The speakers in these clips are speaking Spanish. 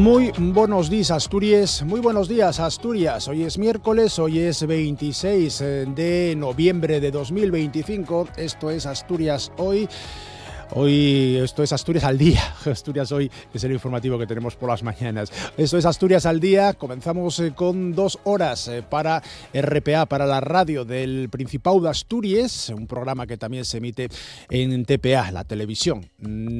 Muy buenos días, Asturias. Muy buenos días, Asturias. Hoy es miércoles, hoy es 26 de noviembre de 2025. Esto es Asturias Hoy. Esto es Asturias al día. Asturias Hoy es el informativo que tenemos por las mañanas. Esto es Asturias al día. Comenzamos con 2 horas para RPA, para la radio del Principado de Asturias, un programa que también se emite en TPA, la televisión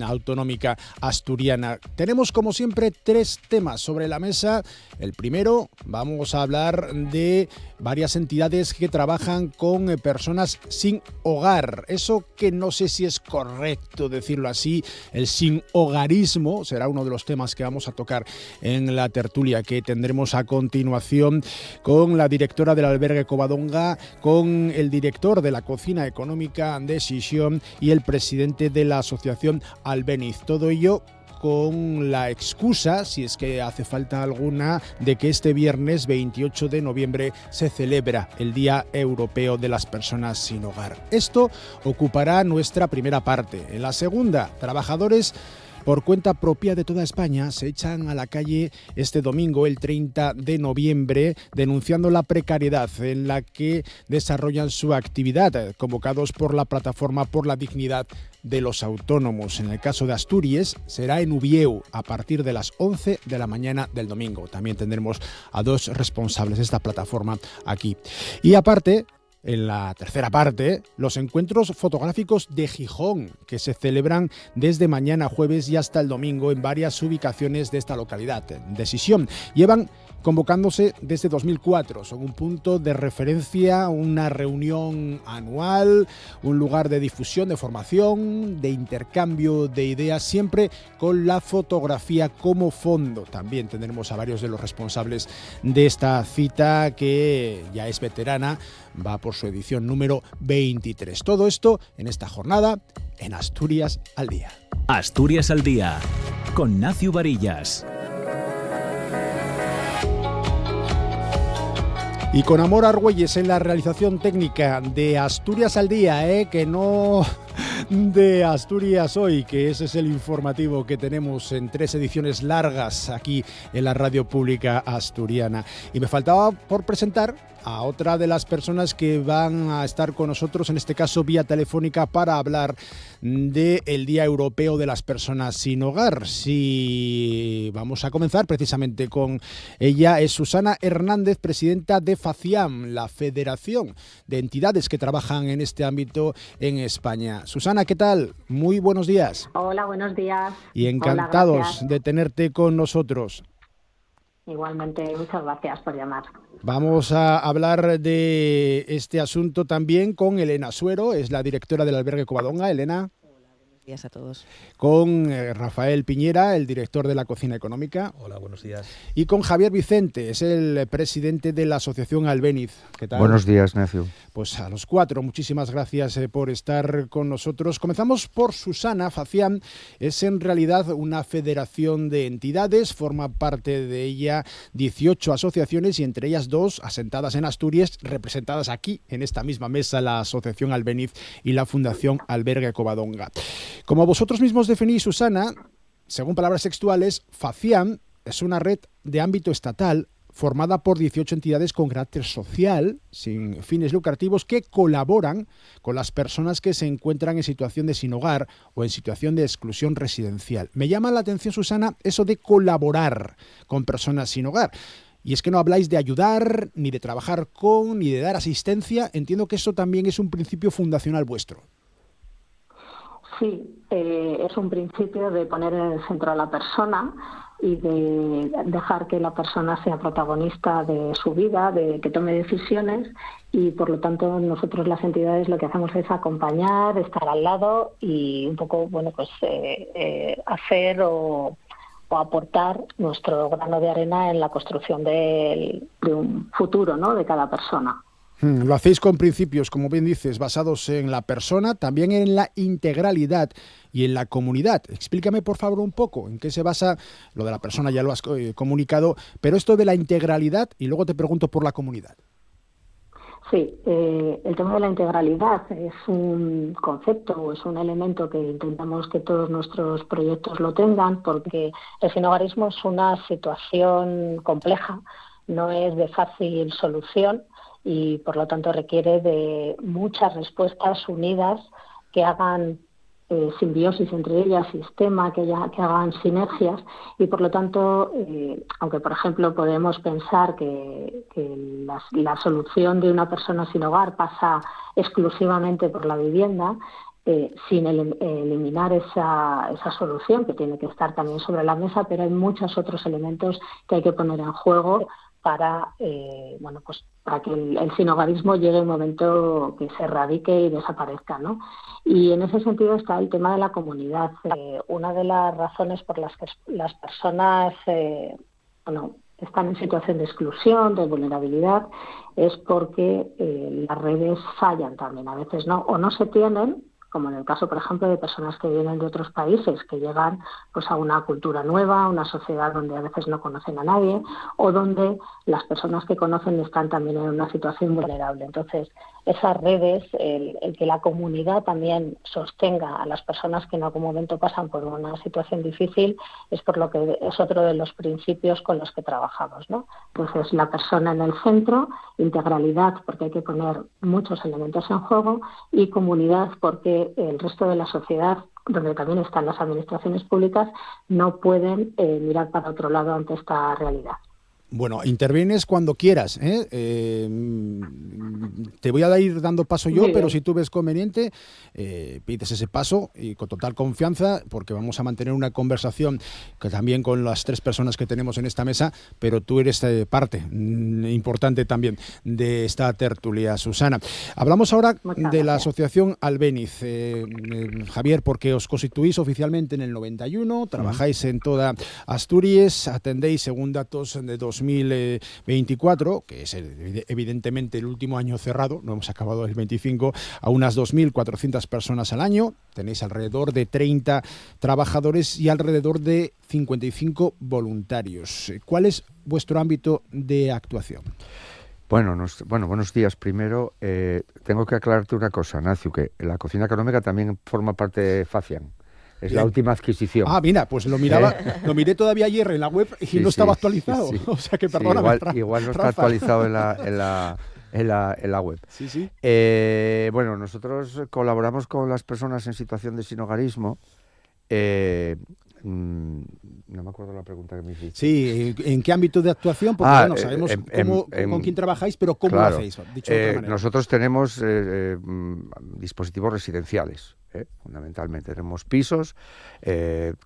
autonómica asturiana. Tenemos, como siempre, 3 temas sobre la mesa. El primero, vamos a hablar de varias entidades que trabajan con personas sin hogar. Eso que no sé si es correcto decirlo así, el sin hogarismo será uno de los temas que vamos a tocar en la tertulia que tendremos a continuación con la directora del albergue Covadonga, con el director de la cocina económica de Sisión y el presidente de la asociación Albéniz. Todo ello con la excusa, si es que hace falta alguna, de que este viernes 28 de noviembre se celebra el Día Europeo de las Personas Sin Hogar. Esto ocupará nuestra primera parte. En la segunda, trabajadores por cuenta propia de toda España se echan a la calle este domingo, el 30 de noviembre, denunciando la precariedad en la que desarrollan su actividad, convocados por la Plataforma por la Dignidad de los Autónomos. En el caso de Asturias, será en Ubieu a partir de las 11 de la mañana del domingo. También tendremos a 2 responsables de esta plataforma aquí. Y aparte, en la tercera parte, los encuentros fotográficos de Gijón, que se celebran desde mañana jueves y hasta el domingo en varias ubicaciones de esta localidad de Sisión. Llevan convocándose desde 2004. Son un punto de referencia, una reunión anual, un lugar de difusión, de formación, de intercambio de ideas, siempre con la fotografía como fondo. También tendremos a varios de los responsables de esta cita, que ya es veterana, va por su edición número 23. Todo esto en esta jornada en Asturias al Día. Asturias al Día, con Nacio Varillas. Y con Amor Argüelles en la realización técnica de Asturias al Día, que no de Asturias Hoy, que ese es el informativo que tenemos en 3 ediciones largas aquí en la radio pública asturiana. Y me faltaba por presentar a otra de las personas que van a estar con nosotros, en este caso vía telefónica, para hablar del Día Europeo de las Personas Sin Hogar. Sí, vamos a comenzar precisamente con ella. Es Susana Hernández, presidenta de FACIAM, la Federación de Entidades que trabajan en este ámbito en España. Susana, ¿qué tal? Muy buenos días. Hola, buenos días. Y encantados de tenerte con nosotros. Igualmente, muchas gracias por llamar. Vamos a hablar de este asunto también con Elena Suero, es la directora del albergue Covadonga. Elena. Buenos días a todos. Con Rafael Piñera, el director de la cocina económica. Hola, buenos días. Y con Javier Vicente, es el presidente de la asociación Albéniz. ¿Qué tal? Buenos días, Nacio. Pues a los 4, muchísimas gracias por estar con nosotros. Comenzamos por Susana. FACIAM es en realidad una federación de entidades, forma parte de ella 18 asociaciones y entre ellas 2 asentadas en Asturias, representadas aquí en esta misma mesa, la asociación Albéniz y la fundación Albergue Covadonga. Como vosotros mismos definís, Susana, según palabras textuales, FACIAM es una red de ámbito estatal formada por 18 entidades con carácter social, sin fines lucrativos, que colaboran con las personas que se encuentran en situación de sin hogar o en situación de exclusión residencial. Me llama la atención, Susana, eso de colaborar con personas sin hogar. Y es que no habláis de ayudar, ni de trabajar con, ni de dar asistencia. Entiendo que eso también es un principio fundacional vuestro. Sí, es un principio de poner en el centro a la persona y de dejar que la persona sea protagonista de su vida, de que tome decisiones, y por lo tanto nosotros las entidades lo que hacemos es acompañar, estar al lado y un poco, bueno, pues hacer o aportar nuestro grano de arena en la construcción de un futuro, ¿no?, de cada persona. Lo hacéis con principios, como bien dices, basados en la persona, también en la integralidad y en la comunidad. Explícame, por favor, un poco en qué se basa. Lo de la persona ya lo has comunicado, pero esto de la integralidad, y luego te pregunto por la comunidad. Sí, el tema de la integralidad es un concepto o es un elemento que intentamos que todos nuestros proyectos lo tengan, porque el sinhogarismo es una situación compleja, no es de fácil solución y por lo tanto requiere de muchas respuestas unidas que hagan simbiosis entre ellas, sistema, que hagan sinergias y por lo tanto, aunque por ejemplo podemos pensar que la solución de una persona sin hogar pasa exclusivamente por la vivienda, sin eliminar esa solución que tiene que estar también sobre la mesa, pero hay muchos otros elementos que hay que poner en juego para para que el sinhogarismo llegue a un momento que se erradique y desaparezca, ¿no? Y en ese sentido está el tema de la comunidad. Una de las razones por las que las personas están en situación de exclusión, de vulnerabilidad, es porque las redes fallan también. A veces o no se tienen, como en el caso, por ejemplo, de personas que vienen de otros países, que llegan pues a una cultura nueva, a una sociedad donde a veces no conocen a nadie, o donde las personas que conocen están también en una situación vulnerable. Entonces, esas redes, el que la comunidad también sostenga a las personas que en algún momento pasan por una situación difícil, es por lo que es otro de los principios con los que trabajamos, ¿no? Entonces, la persona en el centro, integralidad, porque hay que poner muchos elementos en juego, y comunidad, porque el resto de la sociedad, donde también están las administraciones públicas, no pueden mirar para otro lado ante esta realidad. Bueno, intervienes cuando quieras, ¿eh? Te voy a ir dando paso yo, pero si tú ves conveniente, pides ese paso y con total confianza, porque vamos a mantener una conversación que también con las tres personas que tenemos en esta mesa, pero tú eres parte importante también de esta tertulia, Susana. Hablamos ahora de la asociación Albéniz, Javier, porque os constituís oficialmente en el 91, trabajáis en toda Asturias, atendéis, según datos de 2024, que es evidentemente el último año cerrado, no hemos acabado el 25, a unas 2.400 personas al año. Tenéis alrededor de 30 trabajadores y alrededor de 55 voluntarios. ¿Cuál es vuestro ámbito de actuación? Bueno, buenos días. Primero, tengo que aclararte una cosa, Nacio, que la cocina económica también forma parte de Facian. Es la última adquisición. Ah, mira, pues lo miré todavía ayer en la web y no estaba actualizado. Sí. O sea que perdóname. Igual no está actualizado en la web. Sí. Bueno, nosotros colaboramos con las personas en situación de sinhogarismo. No me acuerdo la pregunta que me hiciste. Sí, ¿en qué ámbito de actuación? Porque sabemos con quién trabajáis, pero ¿cómo lo hacéis? Dicho de otra manera. Nosotros tenemos dispositivos residenciales. Fundamentalmente tenemos pisos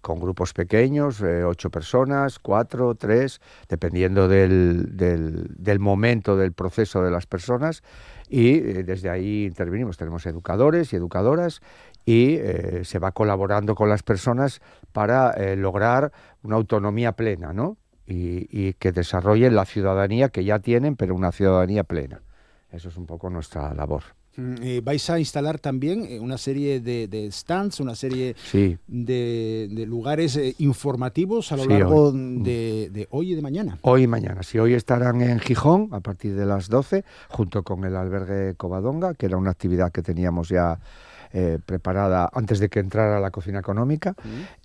con grupos pequeños, 8 personas, 4, 3, dependiendo del momento del proceso de las personas, y desde ahí intervenimos. Tenemos educadores y educadoras y se va colaborando con las personas para lograr una autonomía plena, ¿no? Y que desarrollen la ciudadanía que ya tienen, pero una ciudadanía plena. Eso es un poco nuestra labor. ¿Vais a instalar también una serie de stands, una serie de lugares informativos a lo largo de hoy y de mañana? Hoy y mañana, sí. Hoy estarán en Gijón a partir de las 12, junto con el albergue Covadonga, que era una actividad que teníamos ya preparada antes de que entrara la cocina económica.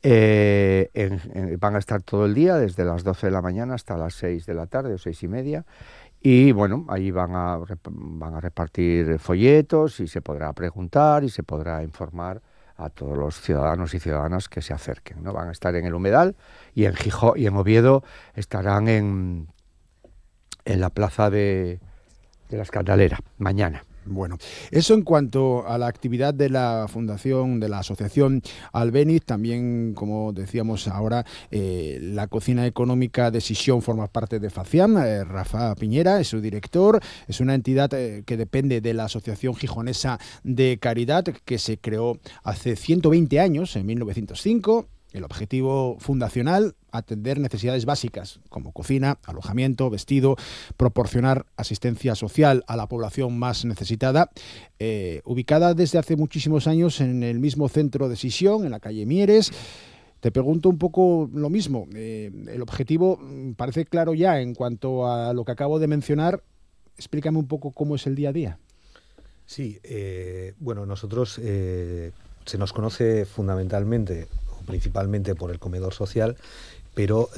Van a estar todo el día, desde las 12 de la mañana hasta las 6 de la tarde o 6:30. Y bueno, ahí van a repartir folletos y se podrá preguntar y se podrá informar a todos los ciudadanos y ciudadanas que se acerquen, ¿no? Van a estar en el Humedal y en Gijón y en Oviedo estarán en la plaza de la Escandalera mañana. Bueno, eso en cuanto a la actividad de la fundación, de la asociación Albéniz. También, como decíamos ahora, la cocina económica de Sisión forma parte de Faciam. Rafa Piñera es su director. Es una entidad que depende de la Asociación Gijonesa de Caridad, que se creó hace 120 años, en 1905. El objetivo fundacional: atender necesidades básicas como cocina, alojamiento, vestido, proporcionar asistencia social a la población más necesitada. Ubicada desde hace muchísimos años en el mismo centro de Sisión, en la calle Mieres. Te pregunto un poco lo mismo. El objetivo parece claro ya en cuanto a lo que acabo de mencionar. Explícame un poco cómo es el día a día. Sí, bueno, nosotros se nos conoce fundamentalmente o principalmente por el comedor social, pero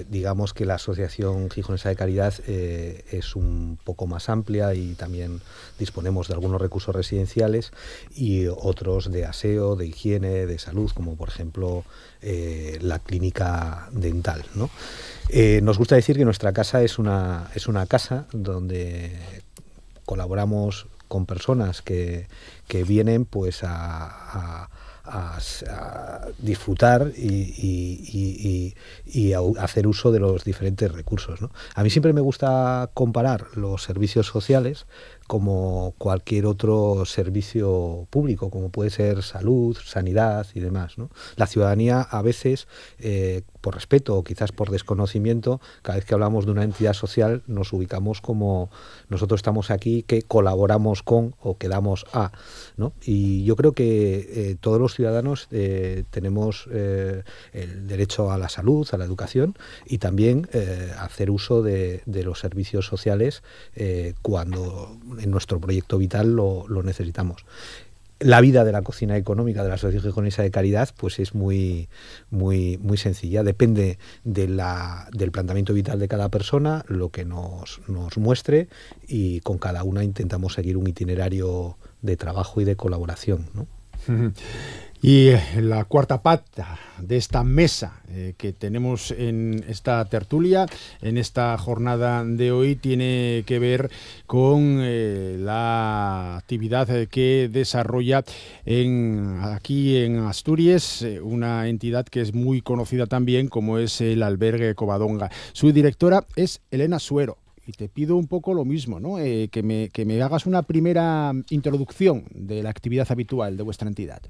digamos que la Asociación Gijonesa de Caridad es un poco más amplia y también disponemos de algunos recursos residenciales y otros de aseo, de higiene, de salud, como por ejemplo la clínica dental, ¿no? Nos gusta decir que nuestra casa es una casa donde colaboramos con personas que vienen pues a disfrutar y a hacer uso de los diferentes recursos, ¿no? A mí siempre me gusta comparar los servicios sociales como cualquier otro servicio público, como puede ser salud, sanidad y demás, ¿no? La ciudadanía a veces, por respeto o quizás por desconocimiento, cada vez que hablamos de una entidad social nos ubicamos como nosotros estamos aquí que colaboramos con o que damos a, ¿no? Y yo creo que todos los ciudadanos tenemos el derecho a la salud, a la educación y también hacer uso de los servicios sociales cuando en nuestro proyecto vital lo necesitamos. La vida de la cocina económica de la Asociación Gijonesa de Caridad pues es muy sencilla, depende del planteamiento vital de cada persona, lo que nos muestre, y con cada una intentamos seguir un itinerario de trabajo y de colaboración, ¿no? Y la cuarta pata de esta mesa que tenemos en esta tertulia, en esta jornada de hoy, tiene que ver con la actividad que desarrolla aquí en Asturias, una entidad que es muy conocida también como es el Albergue Covadonga. Su directora es Elena Suero. Y te pido un poco lo mismo, ¿no? Que me hagas una primera introducción de la actividad habitual de vuestra entidad.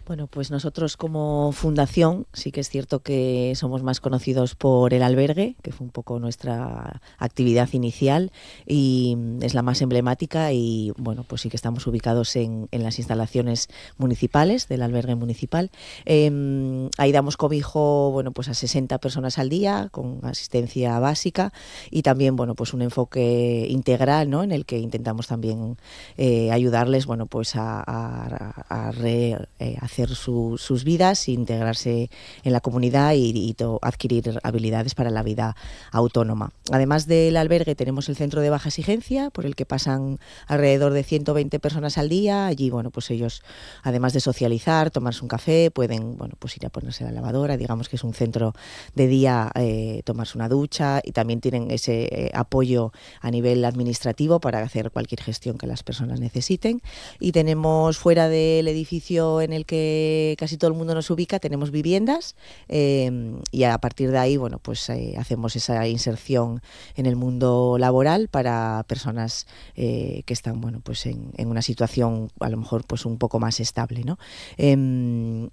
Bueno, pues nosotros como fundación sí que es cierto que somos más conocidos por el albergue, que fue un poco nuestra actividad inicial y es la más emblemática, y bueno, pues sí que estamos ubicados en las instalaciones municipales del albergue municipal. Ahí damos cobijo, bueno, pues a 60 personas al día con asistencia básica y también, bueno, pues un enfoque integral, ¿no? En el que intentamos también ayudarles, bueno, pues a hacer sus vidas, integrarse en la comunidad y adquirir habilidades para la vida autónoma. Además del albergue tenemos el centro de baja exigencia, por el que pasan alrededor de 120 personas al día. Allí, bueno, pues ellos, además de socializar, tomarse un café, pueden, bueno, pues ir a ponerse la lavadora. Digamos que es un centro de día, tomarse una ducha, y también tienen ese apoyo a nivel administrativo para hacer cualquier gestión que las personas necesiten. Y tenemos fuera del edificio en el que casi todo el mundo nos ubica, tenemos viviendas, y a partir de ahí, bueno, pues hacemos esa inserción en el mundo laboral para personas que están, bueno, pues en una situación a lo mejor pues un poco más estable, ¿no?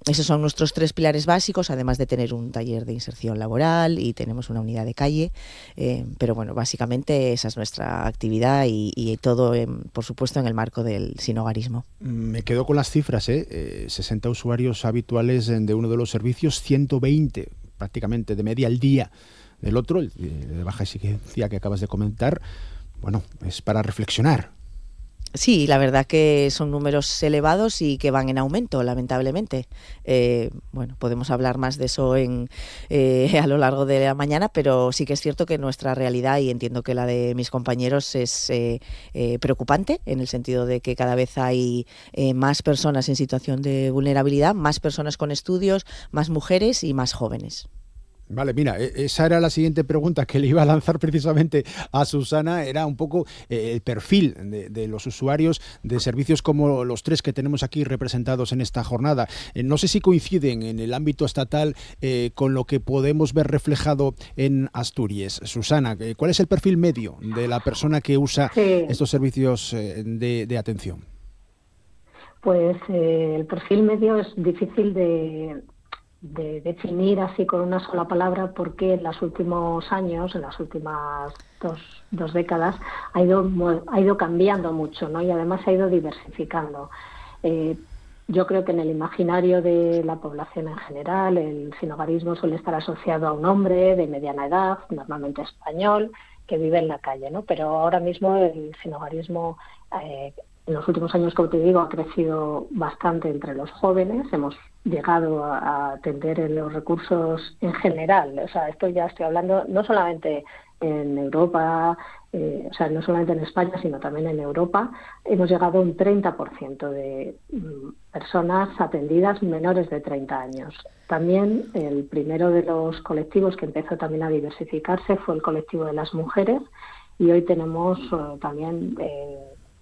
Esos son nuestros 3 pilares básicos, además de tener un taller de inserción laboral, y tenemos una unidad de calle, pero bueno, básicamente esa es nuestra actividad y todo, por supuesto, en el marco del sinhogarismo. Me quedo con las cifras, 60 usuarios habituales de uno de los servicios, 120 prácticamente de media al día del otro, el de baja exigencia que acabas de comentar. Bueno, es para reflexionar. Sí, la verdad que son números elevados y que van en aumento, lamentablemente. Bueno, podemos hablar más de eso a lo largo de la mañana, pero sí que es cierto que nuestra realidad, y entiendo que la de mis compañeros, es preocupante, en el sentido de que cada vez hay más personas en situación de vulnerabilidad, más personas con estudios, más mujeres y más jóvenes. Vale, mira, esa era la siguiente pregunta que le iba a lanzar precisamente a Susana. Era un poco el perfil de los usuarios de servicios como los 3 que tenemos aquí representados en esta jornada. No sé si coinciden en el ámbito estatal con lo que podemos ver reflejado en Asturias. Susana, ¿cuál es el perfil medio de la persona que usa estos servicios de atención? Pues el perfil medio es difícil de definir así con una sola palabra, porque en los últimos años, en las últimas dos décadas, ha ido cambiando mucho, ¿no? Y además ha ido diversificando. Yo creo que en el imaginario de la población en general el sinhogarismo suele estar asociado a un hombre de mediana edad, normalmente español, que vive en la calle, ¿no? Pero ahora mismo el sinhogarismo en los últimos años, como te digo, ha crecido bastante entre los jóvenes. Hemos llegado a atender en los recursos en general. O sea, esto ya estoy hablando no solamente en Europa, o sea, no solamente en España, sino también en Europa. Hemos llegado a un 30% de personas atendidas menores de 30 años. También el primero de los colectivos que empezó también a diversificarse fue el colectivo de las mujeres, y hoy tenemos también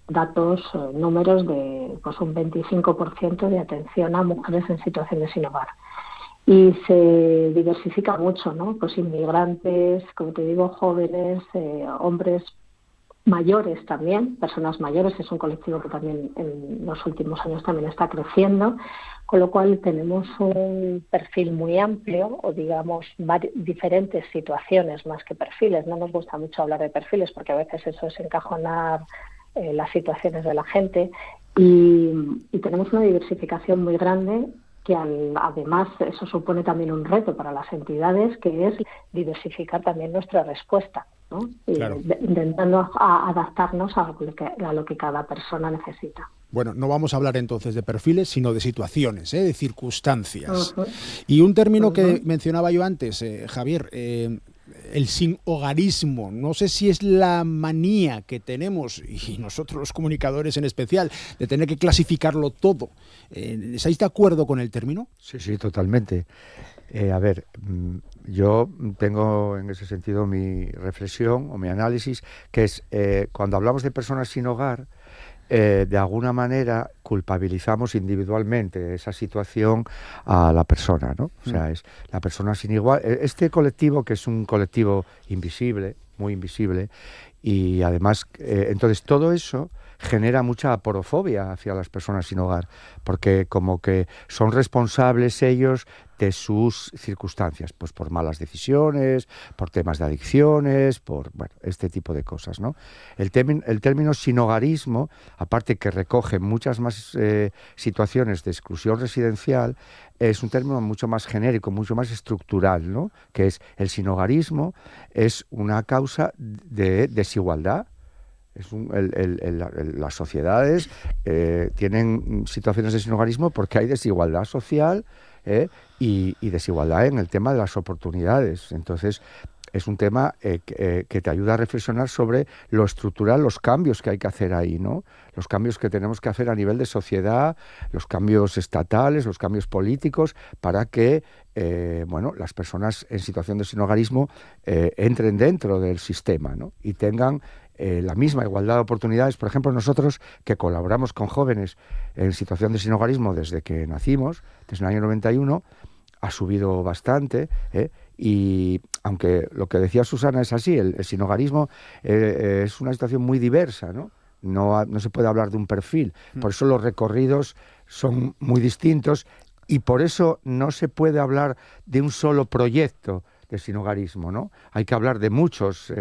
datos, números de pues un 25% de atención a mujeres en situaciones sin hogar. Y se diversifica mucho, ¿no? Pues inmigrantes, como te digo, jóvenes, hombres mayores también, personas mayores. Es un colectivo que también en los últimos años también está creciendo, con lo cual tenemos un perfil muy amplio, o digamos diferentes situaciones más que perfiles. No nos gusta mucho hablar de perfiles porque a veces eso es encajonar las situaciones de la gente, y tenemos una diversificación muy grande, que además eso supone también un reto para las entidades, que es diversificar también nuestra respuesta, ¿no? Claro. Intentando adaptarnos a lo que cada persona necesita. Bueno, no vamos a hablar entonces de perfiles, sino de situaciones, de circunstancias. Uh-huh. Y un término que mencionaba yo antes, Javier, el sinhogarismo. No sé si es la manía que tenemos, y nosotros los comunicadores en especial, de tener que clasificarlo todo. ¿Estáis de acuerdo con el término? Sí, totalmente. A ver, yo tengo en ese sentido mi reflexión o mi análisis, que es cuando hablamos de personas sin hogar, de alguna manera culpabilizamos individualmente esa situación a la persona, ¿no? O sea, es la persona sin igual. Este colectivo, que es un colectivo invisible, muy invisible, y además, entonces todo eso genera mucha aporofobia hacia las personas sin hogar, porque como que son responsables ellos de sus circunstancias, pues por malas decisiones, por temas de adicciones, por este tipo de cosas, ¿no? El término sinhogarismo, aparte que recoge muchas más situaciones de exclusión residencial, es un término mucho más genérico, mucho más estructural, ¿no? Que es el sinhogarismo, es una causa de desigualdad. Las sociedades tienen situaciones de sinhogarismo porque hay desigualdad social y desigualdad en el tema de las oportunidades. Entonces, es un tema que te ayuda a reflexionar sobre lo estructural, los cambios que hay que hacer ahí, ¿no? Los cambios que tenemos que hacer a nivel de sociedad, los cambios estatales, los cambios políticos, para que las personas en situación de sinhogarismo entren dentro del sistema, ¿no? Y tengan la misma igualdad de oportunidades. Por ejemplo, nosotros que colaboramos con jóvenes en situación de sinhogarismo desde que nacimos, desde el año 91, ha subido bastante, y aunque lo que decía Susana es así, el sinhogarismo es una situación muy diversa, ¿no? No se puede hablar de un perfil, por eso los recorridos son muy distintos, y por eso no se puede hablar de un solo proyecto de sinhogarismo, ¿no? Hay que hablar de muchos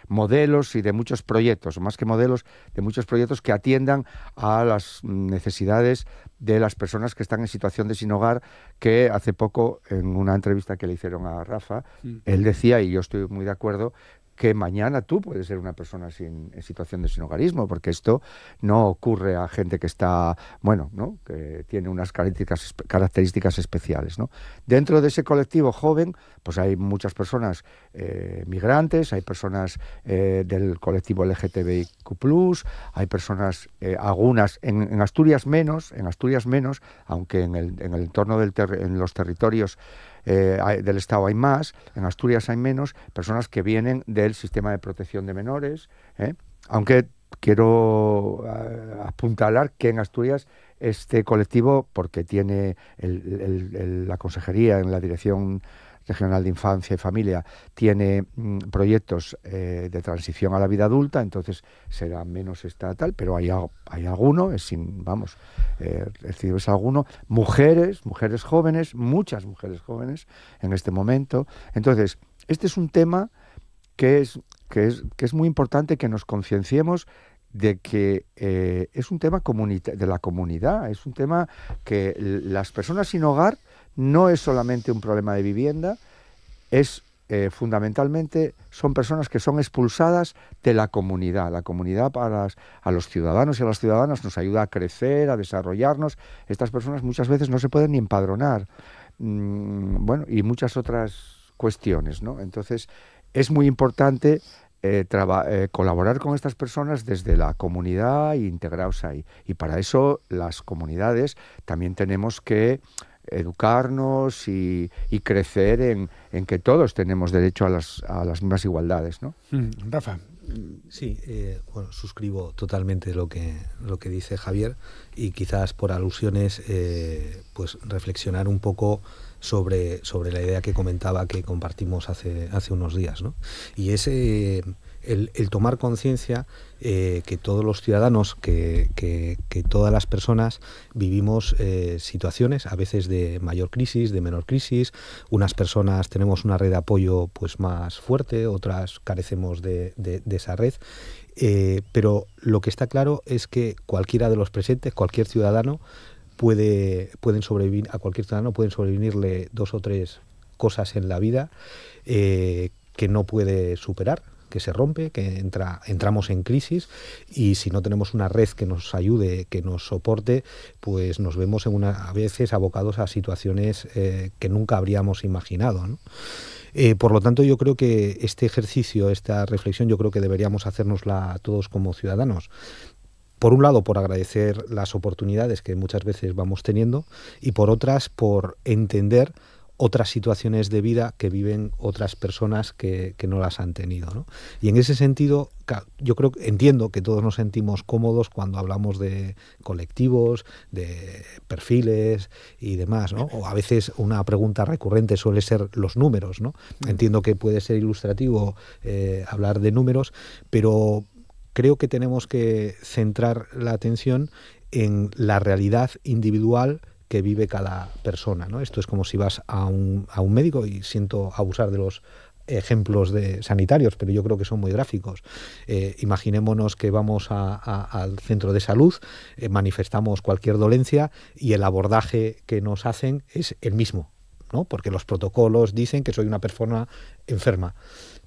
modelos y de muchos proyectos, o más que modelos, de muchos proyectos que atiendan a las necesidades de las personas que están en situación de sin hogar, que hace poco, en una entrevista que le hicieron a Rafa, él decía, y yo estoy muy de acuerdo, que mañana tú puedes ser una persona en situación de sinhogarismo, porque esto no ocurre a gente que está, ¿no? Que tiene unas características especiales, ¿no? Dentro de ese colectivo joven, pues hay muchas personas migrantes, hay personas del colectivo LGTBIQ+, hay personas, algunas, en Asturias menos, aunque en el entorno en los territorios del Estado hay más, en Asturias hay menos, personas que vienen del sistema de protección de menores, aunque quiero apuntalar que en Asturias este colectivo, porque tiene la consejería en la Dirección Regional de Infancia y Familia, tiene proyectos de transición a la vida adulta, entonces será menos estatal, pero hay alguno, es alguno, mujeres jóvenes, muchas mujeres jóvenes en este momento. Entonces, este es un tema que es muy importante que nos concienciemos de que es un tema de la comunidad, es un tema que las personas sin hogar no es solamente un problema de vivienda, es fundamentalmente son personas que son expulsadas de la comunidad. La comunidad a los ciudadanos y a las ciudadanas nos ayuda a crecer, a desarrollarnos. Estas personas muchas veces no se pueden ni empadronar. Bueno, y muchas otras cuestiones, ¿no? Entonces, es muy importante colaborar con estas personas desde la comunidad e integrados ahí. Y para eso las comunidades también tenemos que educarnos y crecer en que todos tenemos derecho a las mismas igualdades, ¿no? Rafa. Sí, bueno, suscribo totalmente lo que dice Javier, y quizás por alusiones pues reflexionar un poco sobre la idea que comentaba, que compartimos hace unos días, ¿no? Y es el tomar conciencia que todos los ciudadanos, que todas las personas vivimos situaciones a veces de mayor crisis, de menor crisis. Unas personas tenemos una red de apoyo pues más fuerte, otras carecemos de esa red. Pero lo que está claro es que cualquiera de los presentes, cualquier ciudadano, pueden sobrevivir, a cualquier ciudadano pueden sobrevivirle 2 o 3 cosas en la vida que no puede superar, que se rompe, que entramos en crisis, y si no tenemos una red que nos ayude, que nos soporte, pues nos vemos a veces abocados a situaciones que nunca habríamos imaginado, ¿no? Por lo tanto, yo creo que este ejercicio, esta reflexión, yo creo que deberíamos hacérnosla todos como ciudadanos. Por un lado, por agradecer las oportunidades que muchas veces vamos teniendo, y por otras, por entender otras situaciones de vida que viven otras personas que no las han tenido, ¿no? Y en ese sentido, yo entiendo que todos nos sentimos cómodos cuando hablamos de colectivos, de perfiles y demás, ¿no? O a veces una pregunta recurrente suele ser los números, ¿no? Entiendo que puede ser ilustrativo hablar de números, pero creo que tenemos que centrar la atención en la realidad individual que vive cada persona, ¿no? Esto es como si vas a un médico, y siento abusar de los ejemplos sanitarios, pero yo creo que son muy gráficos. Imaginémonos que vamos al centro de salud, manifestamos cualquier dolencia y el abordaje que nos hacen es el mismo, ¿no? Porque los protocolos dicen que soy una persona enferma.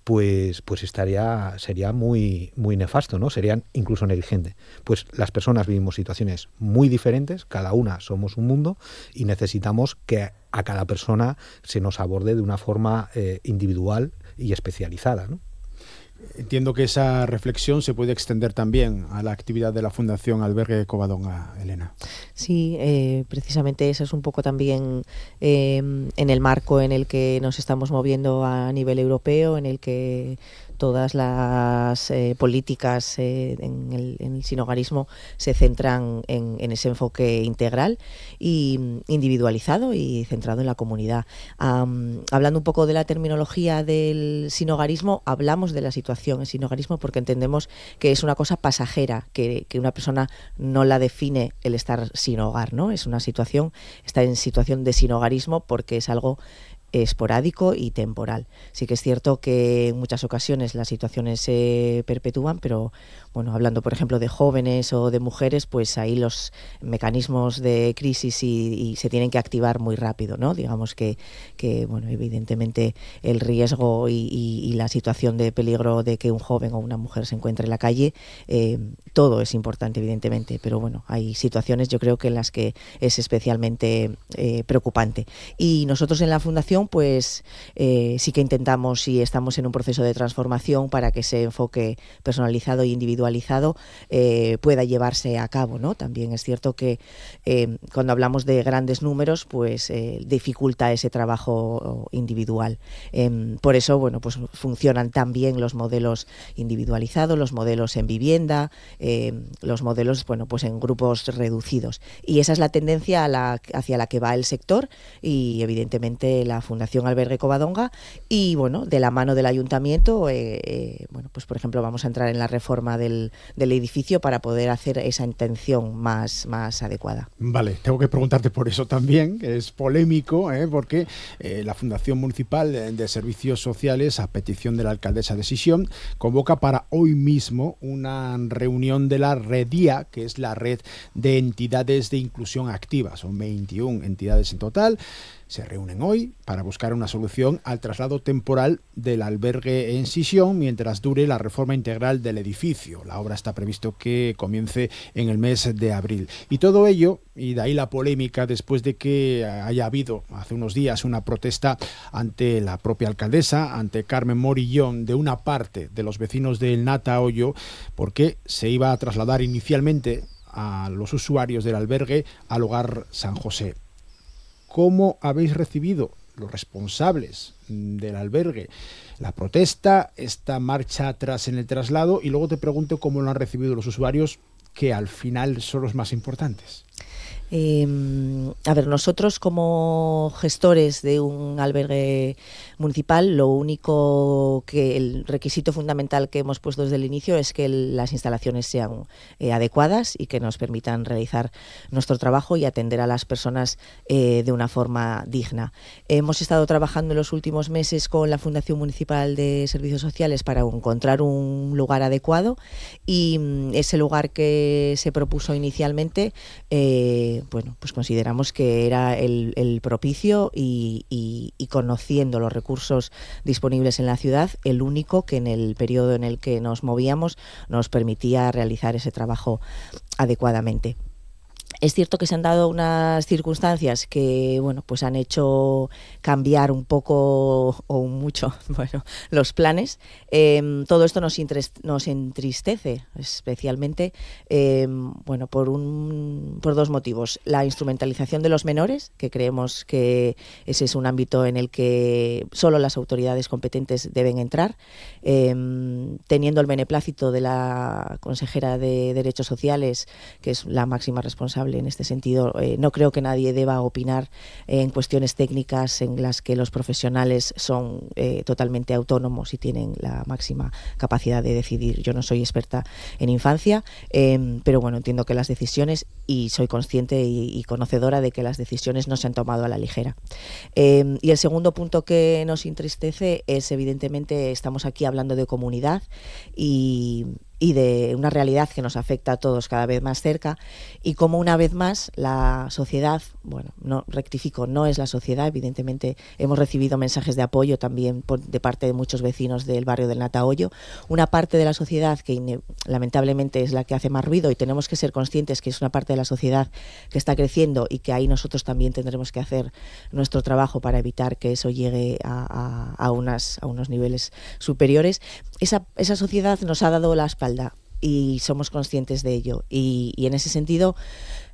Pues sería muy, muy nefasto, ¿no? Sería incluso negligente. Pues las personas vivimos situaciones muy diferentes, cada una somos un mundo, y necesitamos que a cada persona se nos aborde de una forma individual y especializada, ¿no? Entiendo que esa reflexión se puede extender también a la actividad de la Fundación Albergue Covadonga, Elena. Sí, precisamente eso es un poco también en el marco en el que nos estamos moviendo a nivel europeo, en el que todas las políticas en el sinhogarismo se centran en ese enfoque integral y individualizado y centrado en la comunidad. Hablando un poco de la terminología del sinhogarismo, hablamos de la situación en sinhogarismo porque entendemos que es una cosa pasajera, que una persona no la define el estar sin hogar, ¿no? Es una situación, está en situación de sinhogarismo porque es algo esporádico y temporal. Sí que es cierto que en muchas ocasiones las situaciones se perpetúan, pero bueno, hablando por ejemplo de jóvenes o de mujeres, pues ahí los mecanismos de crisis y se tienen que activar muy rápido, ¿no? Digamos que bueno, evidentemente el riesgo y la situación de peligro de que un joven o una mujer se encuentre en la calle, todo es importante evidentemente, pero bueno, hay situaciones yo creo que en las que es especialmente preocupante. Y nosotros en la Fundación pues sí que intentamos y estamos en un proceso de transformación para que ese enfoque personalizado e individualizado pueda llevarse a cabo, ¿no? También es cierto que cuando hablamos de grandes números pues dificulta ese trabajo individual. Por eso, bueno, pues funcionan también los modelos individualizados, los modelos en vivienda, los modelos, bueno, pues en grupos reducidos. Y esa es la tendencia hacia la que va el sector y evidentemente la Fundación Albergue Covadonga, y bueno, de la mano del ayuntamiento, bueno, pues por ejemplo vamos a entrar en la reforma del edificio para poder hacer esa intención más adecuada. Vale, tengo que preguntarte por eso también, que es polémico, porque la Fundación Municipal de Servicios Sociales, a petición de la alcaldesa de Sisión, convoca para hoy mismo una reunión de la REDIA, que es la Red de Entidades de Inclusión Activa. Son 21 entidades en total. se reúnen hoy para buscar una solución al traslado temporal del albergue en Sisión mientras dure la reforma integral del edificio. La obra está previsto que comience en el mes de abril. Y todo ello, y de ahí la polémica, después de que haya habido hace unos días una protesta ante la propia alcaldesa, ante Carmen Morillón, de una parte de los vecinos del Nata Hoyo, porque se iba a trasladar inicialmente a los usuarios del albergue al Hogar San José. ¿Cómo habéis recibido los responsables del albergue la protesta, esta marcha atrás en el traslado? Y luego te pregunto cómo lo han recibido los usuarios, que al final son los más importantes. A ver, nosotros como gestores de un albergue municipal, lo único que el requisito fundamental que hemos puesto desde el inicio es que las instalaciones sean adecuadas y que nos permitan realizar nuestro trabajo y atender a las personas de una forma digna. Hemos estado trabajando en los últimos meses con la Fundación Municipal de Servicios Sociales para encontrar un lugar adecuado, y ese lugar que se propuso inicialmente bueno, pues consideramos que era el propicio y conociendo los recursos disponibles en la ciudad, el único que en el periodo en el que nos movíamos nos permitía realizar ese trabajo adecuadamente. Es cierto que se han dado unas circunstancias que, bueno, pues han hecho cambiar un poco o mucho, bueno, los planes. Todo esto nos entristece, especialmente, bueno, por dos motivos. La instrumentalización de los menores, que creemos que ese es un ámbito en el que solo las autoridades competentes deben entrar, teniendo el beneplácito de la consejera de Derechos Sociales, que es la máxima responsable en este sentido. No creo que nadie deba opinar en cuestiones técnicas en las que los profesionales son totalmente autónomos y tienen la máxima capacidad de decidir. Yo no soy experta en infancia, pero bueno, entiendo que las decisiones, y soy consciente y conocedora de que las decisiones no se han tomado a la ligera. Y el segundo punto que nos entristece es, evidentemente, estamos aquí hablando de comunidad y de una realidad que nos afecta a todos cada vez más cerca, y como una vez más la sociedad, bueno, no rectifico, no es la sociedad, evidentemente hemos recibido mensajes de apoyo también de parte de muchos vecinos del barrio del Nata Hoyo, una parte de la sociedad que lamentablemente es la que hace más ruido, y tenemos que ser conscientes que es una parte de la sociedad que está creciendo y que ahí nosotros también tendremos que hacer nuestro trabajo para evitar que eso llegue a unos niveles superiores. Esa sociedad nos ha dado la espalda y somos conscientes de ello, y en ese sentido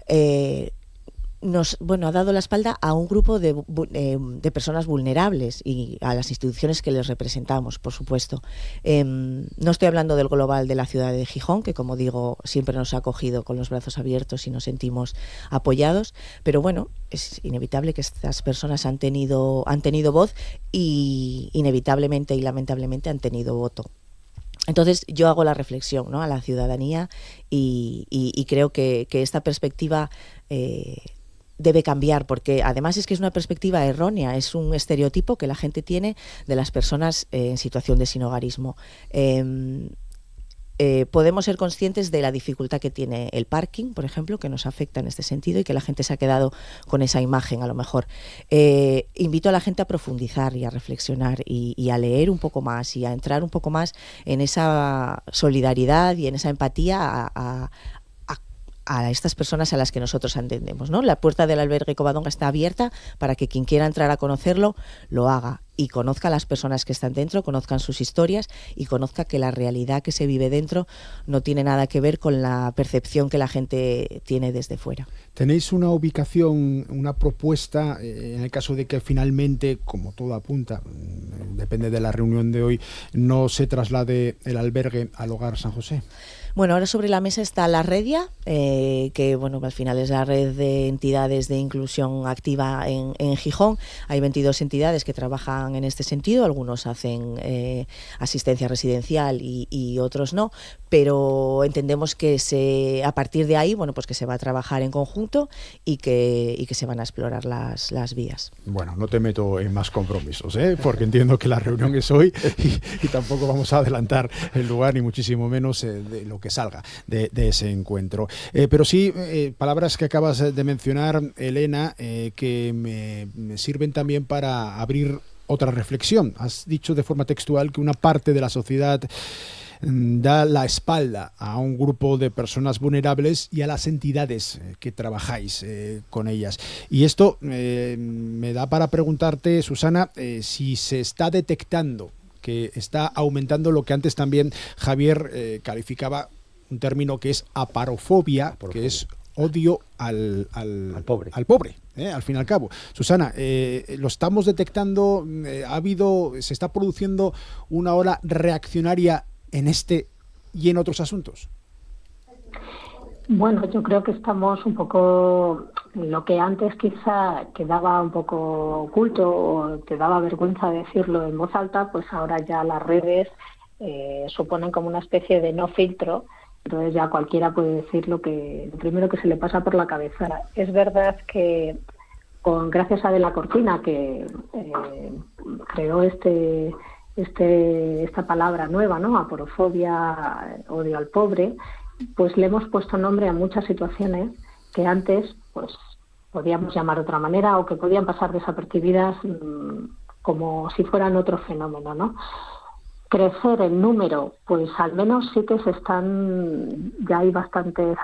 ha dado la espalda a un grupo de personas vulnerables y a las instituciones que les representamos, por supuesto. No estoy hablando del global de la ciudad de Gijón, que, como digo, siempre nos ha acogido con los brazos abiertos y nos sentimos apoyados, pero bueno, es inevitable que estas personas han tenido voz y inevitablemente y lamentablemente han tenido voto. Entonces yo hago la reflexión, ¿no?, a la ciudadanía y creo que esta perspectiva debe cambiar, porque además es que es una perspectiva errónea, es un estereotipo que la gente tiene de las personas en situación de sinhogarismo. Podemos ser conscientes de la dificultad que tiene el parking, por ejemplo, que nos afecta en este sentido y que la gente se ha quedado con esa imagen a lo mejor. Invito a la gente a profundizar y a reflexionar y a leer un poco más y a entrar un poco más en esa solidaridad y en esa empatía a estas personas a las que nosotros atendemos, ¿no? La puerta del albergue Covadonga está abierta para que quien quiera entrar a conocerlo lo haga y conozca a las personas que están dentro, conozcan sus historias y conozca que la realidad que se vive dentro no tiene nada que ver con la percepción que la gente tiene desde fuera. ¿Tenéis una ubicación, una propuesta, en el caso de que finalmente, como todo apunta, depende de la reunión de hoy, no se traslade el albergue al Hogar San José? Bueno, ahora sobre la mesa está la Redia, que bueno, al final es la red de entidades de inclusión activa en Gijón. Hay 22 entidades que trabajan en este sentido, algunos hacen asistencia residencial y otros no, pero entendemos que a partir de ahí, bueno, pues que se va a trabajar en conjunto y que se van a explorar las vías. Bueno, no te meto en más compromisos, porque entiendo que la reunión es hoy y tampoco vamos a adelantar el lugar, ni muchísimo menos de lo que salga de ese encuentro. Pero sí, palabras que acabas de mencionar, Elena, que me sirven también para abrir otra reflexión. Has dicho de forma textual que una parte de la sociedad da la espalda a un grupo de personas vulnerables y a las entidades que trabajáis con ellas. Y esto me da para preguntarte, Susana, si se está detectando que está aumentando lo que antes también Javier calificaba un término que es aparofobia, que es odio al pobre. Al fin y al cabo. Susana, ¿lo estamos detectando? ¿Se está produciendo una ola reaccionaria en este y en otros asuntos? Bueno, yo creo que estamos un poco, lo que antes quizá quedaba un poco oculto o te daba vergüenza decirlo en voz alta, pues ahora ya las redes suponen como una especie de no filtro. Entonces ya cualquiera puede decir lo primero que se le pasa por la cabeza. Es verdad que gracias a De la Cortina, que creó esta palabra nueva, ¿no? Aporofobia, odio al pobre, pues le hemos puesto nombre a muchas situaciones que antes pues podíamos llamar de otra manera o que podían pasar desapercibidas como si fueran otro fenómeno, ¿no? Crecer en número, pues al menos sí que ya hay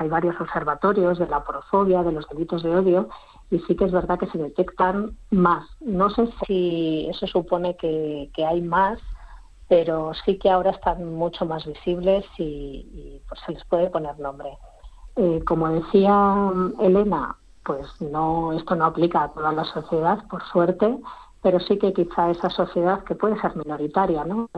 varios observatorios de la aporofobia, de los delitos de odio, y sí que es verdad que se detectan más. No sé si eso supone que hay más, pero sí que ahora están mucho más visibles y pues se les puede poner nombre. Como decía Elena, pues esto no aplica a toda la sociedad, por suerte, pero sí que quizá esa sociedad, que puede ser minoritaria, ¿no?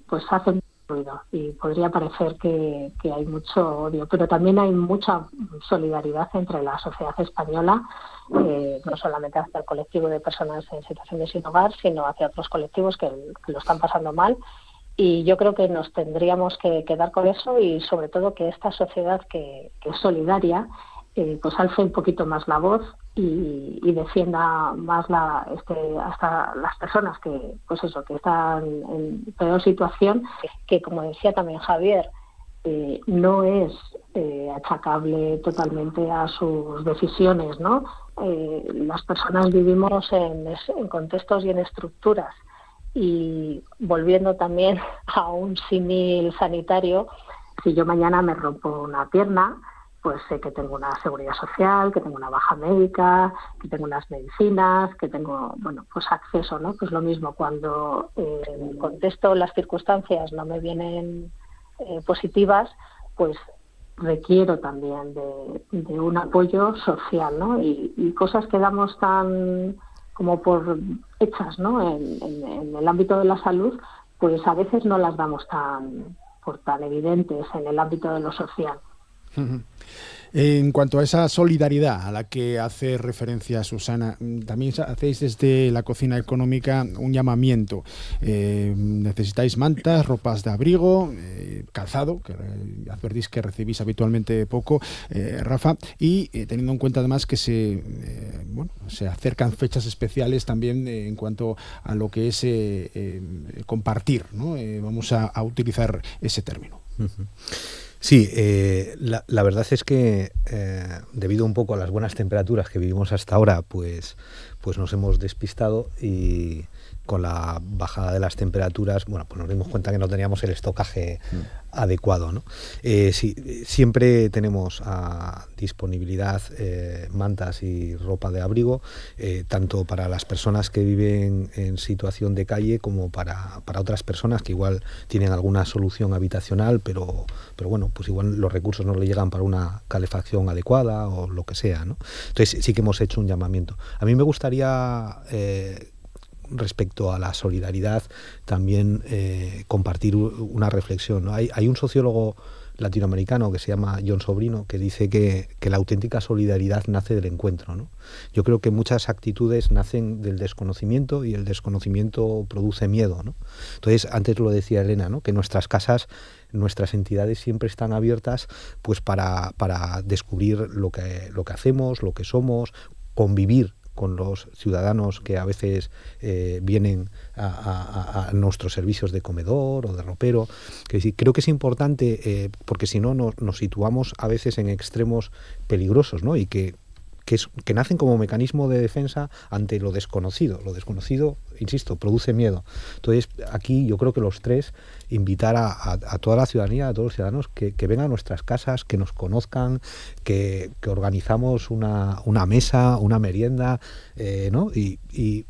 Pues hace mucho ruido y podría parecer que hay mucho odio, pero también hay mucha solidaridad entre la sociedad española, no solamente hacia el colectivo de personas en situación de sin hogar, sino hacia otros colectivos que lo están pasando mal. Y yo creo que nos tendríamos que quedar con eso y sobre todo que esta sociedad que es solidaria pues alce un poquito más la voz y defienda más hasta las personas que están en peor situación, que como decía también Javier, no es achacable totalmente a sus decisiones, ¿no? Las personas vivimos en contextos y en estructuras. Y volviendo también a un símil sanitario, si yo mañana me rompo una pierna, pues sé que tengo una seguridad social, que tengo una baja médica, que tengo unas medicinas, que tengo, pues acceso, ¿no? Pues lo mismo, cuando el contexto, las circunstancias no me vienen positivas, pues requiero también de un apoyo social, ¿no? Y cosas que damos tan como por hechas, ¿no? En el ámbito de la salud, pues a veces no las damos tan evidentes en el ámbito de lo social. En cuanto a esa solidaridad a la que hace referencia Susana, también hacéis desde la Cocina Económica un llamamiento. Necesitáis mantas, ropas de abrigo, calzado, que advertís que recibís habitualmente poco, Rafa, y teniendo en cuenta además que se acercan fechas especiales también en cuanto a lo que es compartir, ¿no? Vamos a utilizar ese término. Uh-huh. Sí, la verdad es que debido un poco a las buenas temperaturas que vivimos hasta ahora, pues nos hemos despistado y con la bajada de las temperaturas, pues nos dimos cuenta que no teníamos el estocaje adecuado, ¿no? Sí, siempre tenemos a disponibilidad mantas y ropa de abrigo, tanto para las personas que viven en situación de calle como para otras personas que igual tienen alguna solución habitacional, pero pues igual los recursos no le llegan para una calefacción adecuada o lo que sea, ¿no? Entonces sí que hemos hecho un llamamiento. A mí me gustaría respecto a la solidaridad también compartir una reflexión, ¿no? Hay un sociólogo latinoamericano que se llama John Sobrino que dice que la auténtica solidaridad nace del encuentro, ¿no? Yo creo que muchas actitudes nacen del desconocimiento y el desconocimiento produce miedo, ¿no? Entonces, antes lo decía Elena, ¿no? Que nuestras casas, nuestras entidades siempre están abiertas pues para descubrir lo que hacemos, lo que somos, convivir con los ciudadanos que a veces vienen a nuestros servicios de comedor o de ropero. Creo que es importante, porque si no nos situamos a veces en extremos peligrosos, ¿no? Y que nacen como mecanismo de defensa ante lo desconocido. Lo desconocido, insisto, produce miedo. Entonces, aquí yo creo que los tres, invitar a toda la ciudadanía, a todos los ciudadanos, que vengan a nuestras casas, que nos conozcan, que organizamos una mesa, una merienda, ¿no? Y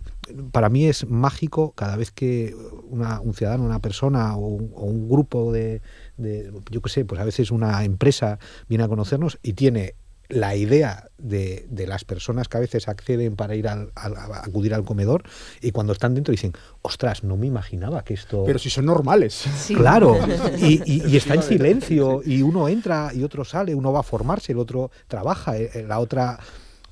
para mí es mágico cada vez que un ciudadano, una persona o un grupo de yo qué sé, pues a veces una empresa viene a conocernos y tiene la idea de las personas que a veces acceden para ir a acudir al comedor, y cuando están dentro dicen, ostras, no me imaginaba que esto... Pero si son normales. Sí. Claro, y está en silencio, y uno entra y otro sale, uno va a formarse, el otro trabaja, la otra...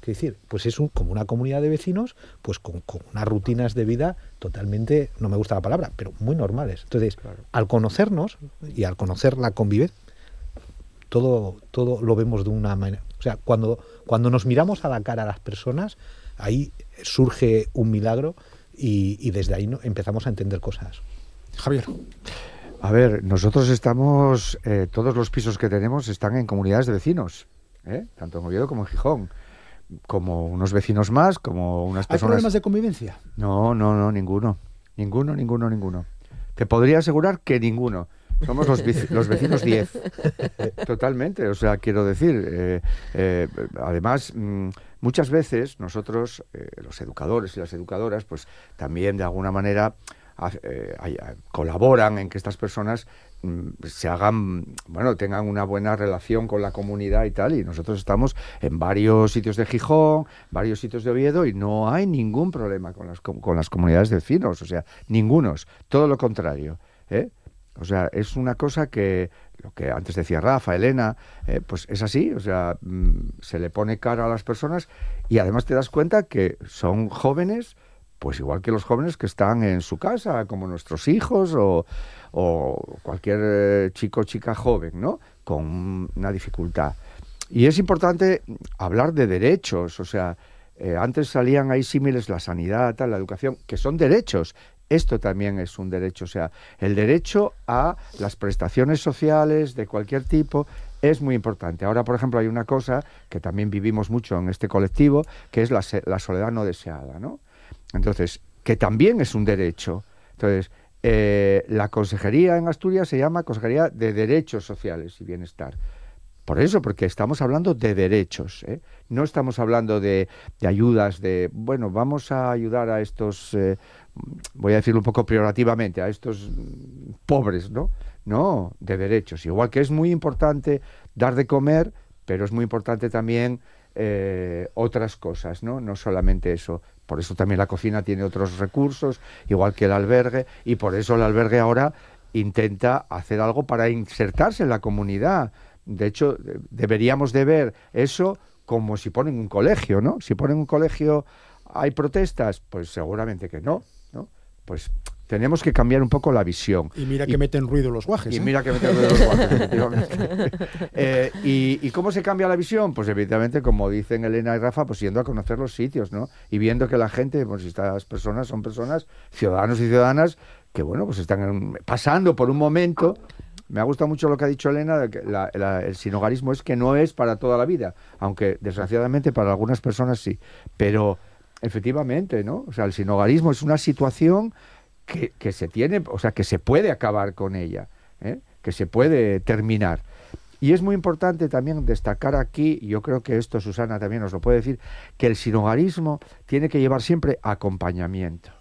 Es decir, pues es como una comunidad de vecinos, pues con unas rutinas de vida totalmente, no me gusta la palabra, pero muy normales. Entonces, claro, al conocernos y al conocer la convivencia, todo lo vemos de una manera... O sea, cuando nos miramos a la cara a las personas, ahí surge un milagro y desde ahí empezamos a entender cosas. Javier. A ver, nosotros estamos, todos los pisos que tenemos están en comunidades de vecinos, tanto en Oviedo como en Gijón. Como unos vecinos más, como unas personas... ¿Hay problemas de convivencia? No, ninguno. Te podría asegurar que ninguno. Somos los vecinos 10. Totalmente, o sea, quiero decir, además, muchas veces nosotros, los educadores y las educadoras, pues también de alguna manera colaboran en que estas personas tengan una buena relación con la comunidad y tal, y nosotros estamos en varios sitios de Gijón, varios sitios de Oviedo, y no hay ningún problema con las comunidades de vecinos, o sea, ningunos, todo lo contrario, O sea, es una cosa que, lo que antes decía Rafa, Elena, pues es así, o sea, se le pone cara a las personas y además te das cuenta que son jóvenes, pues igual que los jóvenes que están en su casa, como nuestros hijos o cualquier chico o chica joven, ¿no? Con una dificultad. Y es importante hablar de derechos, o sea, antes salían ahí símiles la sanidad, la educación, que son derechos. Esto también es un derecho, o sea, el derecho a las prestaciones sociales de cualquier tipo es muy importante. Ahora, por ejemplo, hay una cosa que también vivimos mucho en este colectivo, que es la soledad no deseada, ¿no? Entonces, que también es un derecho. Entonces, la consejería en Asturias se llama Consejería de Derechos Sociales y Bienestar. Por eso, porque estamos hablando de derechos, ¿eh? No estamos hablando de ayudas, vamos a ayudar a estos, voy a decirlo un poco peyorativamente, a estos pobres, ¿no? No, de derechos. Igual que es muy importante dar de comer, pero es muy importante también otras cosas, ¿no? No solamente eso. Por eso también la cocina tiene otros recursos, igual que el albergue, y por eso el albergue ahora intenta hacer algo para insertarse en la comunidad. De hecho, deberíamos de ver eso como si ponen un colegio, ¿no? Si ponen un colegio, ¿hay protestas? Pues seguramente que no, ¿no? Pues tenemos que cambiar un poco la visión. Y mira que meten ruido los guajes. Y mira que meten ruido los guajes, efectivamente. ¿Y cómo se cambia la visión? Pues evidentemente, como dicen Elena y Rafa, pues yendo a conocer los sitios, ¿no? Y viendo que la gente, pues estas personas son personas, ciudadanos y ciudadanas, que bueno, pues están pasando por un momento. Me ha gustado mucho lo que ha dicho Elena, que el sinhogarismo es que no es para toda la vida, aunque desgraciadamente para algunas personas sí, pero efectivamente, ¿no? O sea, el sinhogarismo es una situación que se tiene, o sea, que se puede acabar con ella, que se puede terminar. Y es muy importante también destacar aquí, y yo creo que esto Susana también nos lo puede decir, que el sinhogarismo tiene que llevar siempre acompañamiento.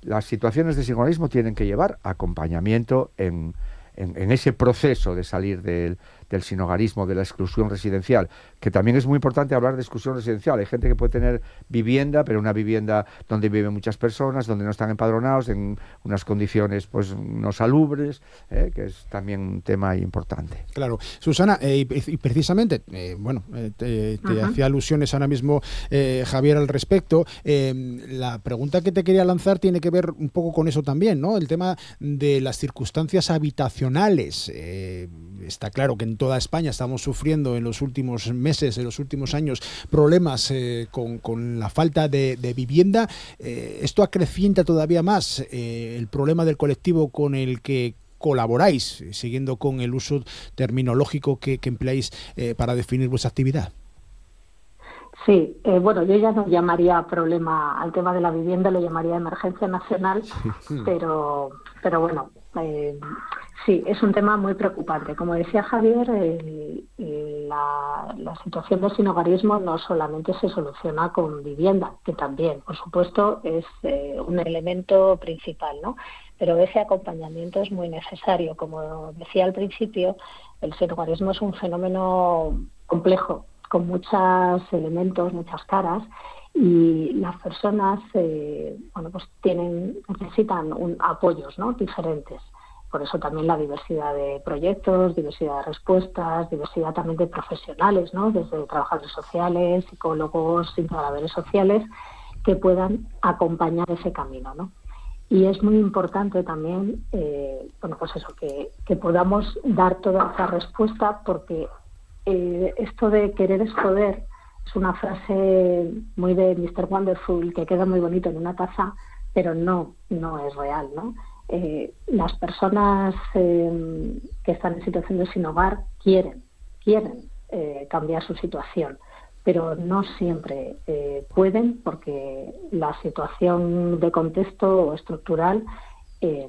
Las situaciones de sinhogarismo tienen que llevar acompañamiento en ese proceso de salir del sinhogarismo, de la exclusión residencial, que también es muy importante hablar de exclusión residencial. Hay gente que puede tener vivienda, pero una vivienda donde viven muchas personas, donde no están empadronados, en unas condiciones pues no salubres, que es también un tema importante. Claro. Susana, y precisamente, te hacía alusiones ahora mismo Javier al respecto. La pregunta que te quería lanzar tiene que ver un poco con eso también, ¿no? El tema de las circunstancias habitacionales. Está claro que en toda España estamos sufriendo en los últimos meses, en los últimos años, problemas con la falta de vivienda. Esto acrecienta todavía más el problema del colectivo con el que colaboráis, siguiendo con el uso terminológico que empleáis para definir vuestra actividad. Sí, bueno, yo ya no llamaría problema al tema de la vivienda, lo llamaría emergencia nacional, pero bueno, sí, es un tema muy preocupante. Como decía Javier, la situación del sinhogarismo no solamente se soluciona con vivienda, que también, por supuesto, es un elemento principal, ¿no? Pero ese acompañamiento es muy necesario. Como decía al principio, el sinhogarismo es un fenómeno complejo, con muchos elementos, muchas caras, y las personas pues necesitan apoyos, ¿no?, diferentes. Por eso también la diversidad de proyectos, diversidad de respuestas, diversidad también de profesionales, ¿no?, desde trabajadores sociales, psicólogos, integradores sociales, que puedan acompañar ese camino, ¿no? Y es muy importante también pues eso, que podamos dar toda esa respuesta, porque esto de querer es poder es una frase muy de Mr. Wonderful, que queda muy bonito en una taza, pero no es real, ¿no? Las personas que están en situación de sin hogar quieren cambiar su situación, pero no siempre pueden, porque la situación de contexto o estructural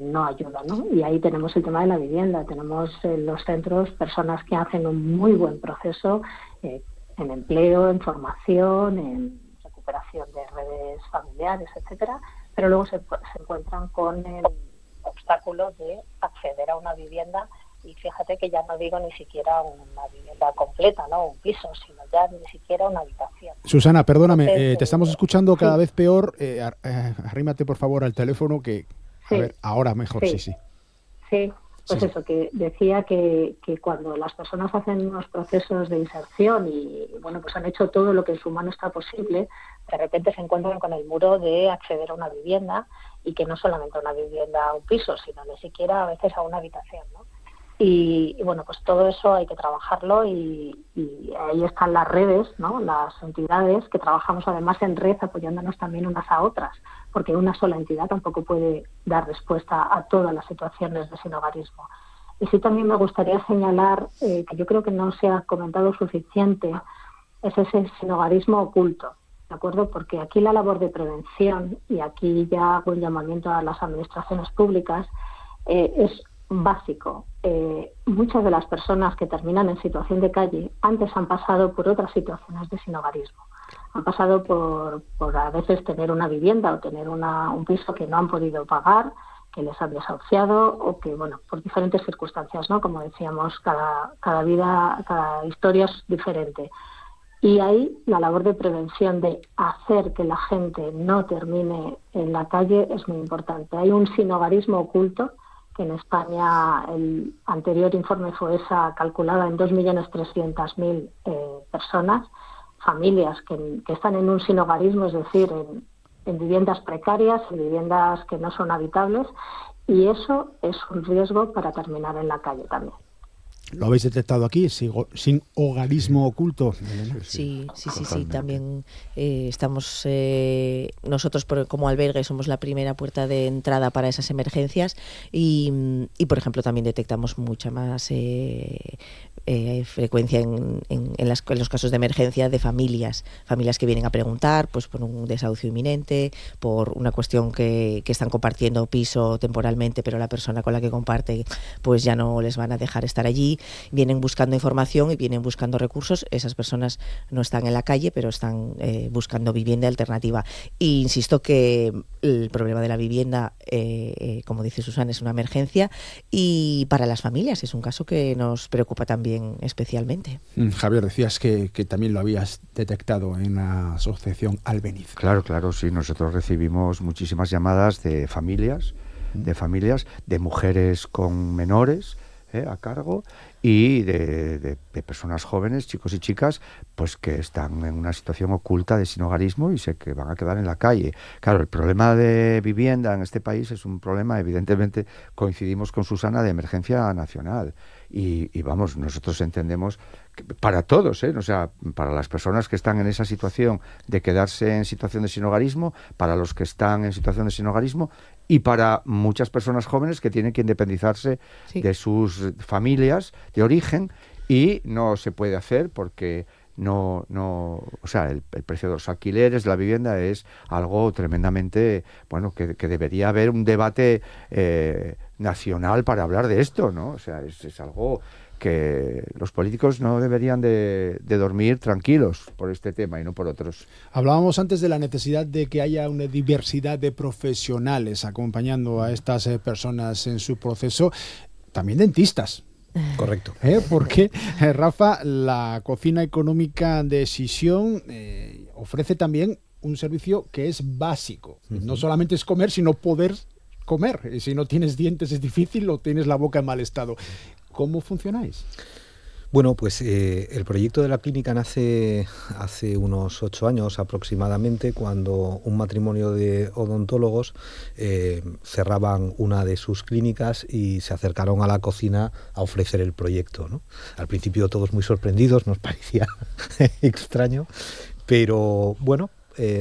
no ayuda, ¿no? Y ahí tenemos el tema de la vivienda. Tenemos en los centros personas que hacen un muy buen proceso en empleo, en formación, en recuperación de redes familiares, etcétera, pero luego se encuentran con el obstáculo de acceder a una vivienda. Y fíjate que ya no digo ni siquiera una vivienda completa, ¿no?, un piso, sino ya ni siquiera una habitación. Susana, perdóname, te estamos escuchando cada sí. vez peor. Arrímate por favor al teléfono, que a ver, ahora mejor, sí. Sí, pues eso, que decía que cuando las personas hacen unos procesos de inserción y, bueno, pues han hecho todo lo que en su mano está posible, de repente se encuentran con el muro de acceder a una vivienda, y que no solamente a una vivienda, a un piso, sino ni siquiera a veces a una habitación, ¿no? Y bueno, pues todo eso hay que trabajarlo, y ahí están las redes, ¿no?, las entidades que trabajamos además en red, apoyándonos también unas a otras, porque una sola entidad tampoco puede dar respuesta a todas las situaciones de sinhogarismo. Y sí, también me gustaría señalar, que yo creo que no se ha comentado suficiente, es ese sinhogarismo oculto, ¿de acuerdo? Porque aquí la labor de prevención, y aquí ya hago un llamamiento a las administraciones públicas, es básico. Muchas de las personas que terminan en situación de calle antes han pasado por otras situaciones de sinhogarismo. Han pasado por a veces tener una vivienda o tener un piso que no han podido pagar, que les han desahuciado, o que, bueno, por diferentes circunstancias, ¿no? Como decíamos, cada vida, cada historia es diferente. Y ahí la labor de prevención, de hacer que la gente no termine en la calle, es muy importante. Hay un sinhogarismo oculto, que en España el anterior informe FOESA calculaba en 2.300.000 personas, familias que están en un sinhogarismo, es decir, en viviendas precarias, en viviendas que no son habitables, y eso es un riesgo para terminar en la calle también. ¿Lo habéis detectado aquí, sin hogarismo oculto? Sí. También estamos nosotros como albergue somos la primera puerta de entrada para esas emergencias, y por ejemplo también detectamos mucha más frecuencia en los casos de emergencia de familias que vienen a preguntar, pues por un desahucio inminente, por una cuestión que están compartiendo piso temporalmente, pero la persona con la que comparte pues ya no les van a dejar estar allí. Vienen buscando información y vienen buscando recursos. Esas personas no están en la calle, pero están buscando vivienda alternativa. E insisto que el problema de la vivienda, como dice Susana, es una emergencia, y para las familias es un caso que nos preocupa también especialmente. Javier, decías que también lo habías detectado en la asociación Albeniz. Claro, sí. Nosotros recibimos muchísimas llamadas de familias, de mujeres con menores, a cargo, y de personas jóvenes, chicos y chicas, pues que están en una situación oculta de sinhogarismo y sé que van a quedar en la calle. Claro, el problema de vivienda en este país es un problema, evidentemente, coincidimos con Susana, de emergencia nacional. Y vamos, nosotros entendemos que para todos, o sea, para las personas que están en esa situación de quedarse en situación de sinhogarismo, para los que están en situación de sinhogarismo y para muchas personas jóvenes que tienen que independizarse de sus familias de origen, y no se puede hacer porque o sea, el precio de los alquileres, de la vivienda, es algo tremendamente, bueno, que debería haber un debate nacional para hablar de esto, ¿no? O sea, es algo que los políticos no deberían de dormir tranquilos por este tema y no por otros. Hablábamos antes de la necesidad de que haya una diversidad de profesionales acompañando a estas personas en su proceso, también dentistas. Correcto. Porque, Rafa, la cocina económica de Sisión ofrece también un servicio que es básico. Uh-huh. No solamente es comer, sino poder comer. Y si no tienes dientes es difícil, o tienes la boca en mal estado. ¿Cómo funcionáis? Bueno, pues el proyecto de la clínica nace hace unos 8 años aproximadamente, cuando un matrimonio de odontólogos cerraban una de sus clínicas y se acercaron a la cocina a ofrecer el proyecto, ¿no? Al principio todos muy sorprendidos, nos parecía extraño, pero bueno,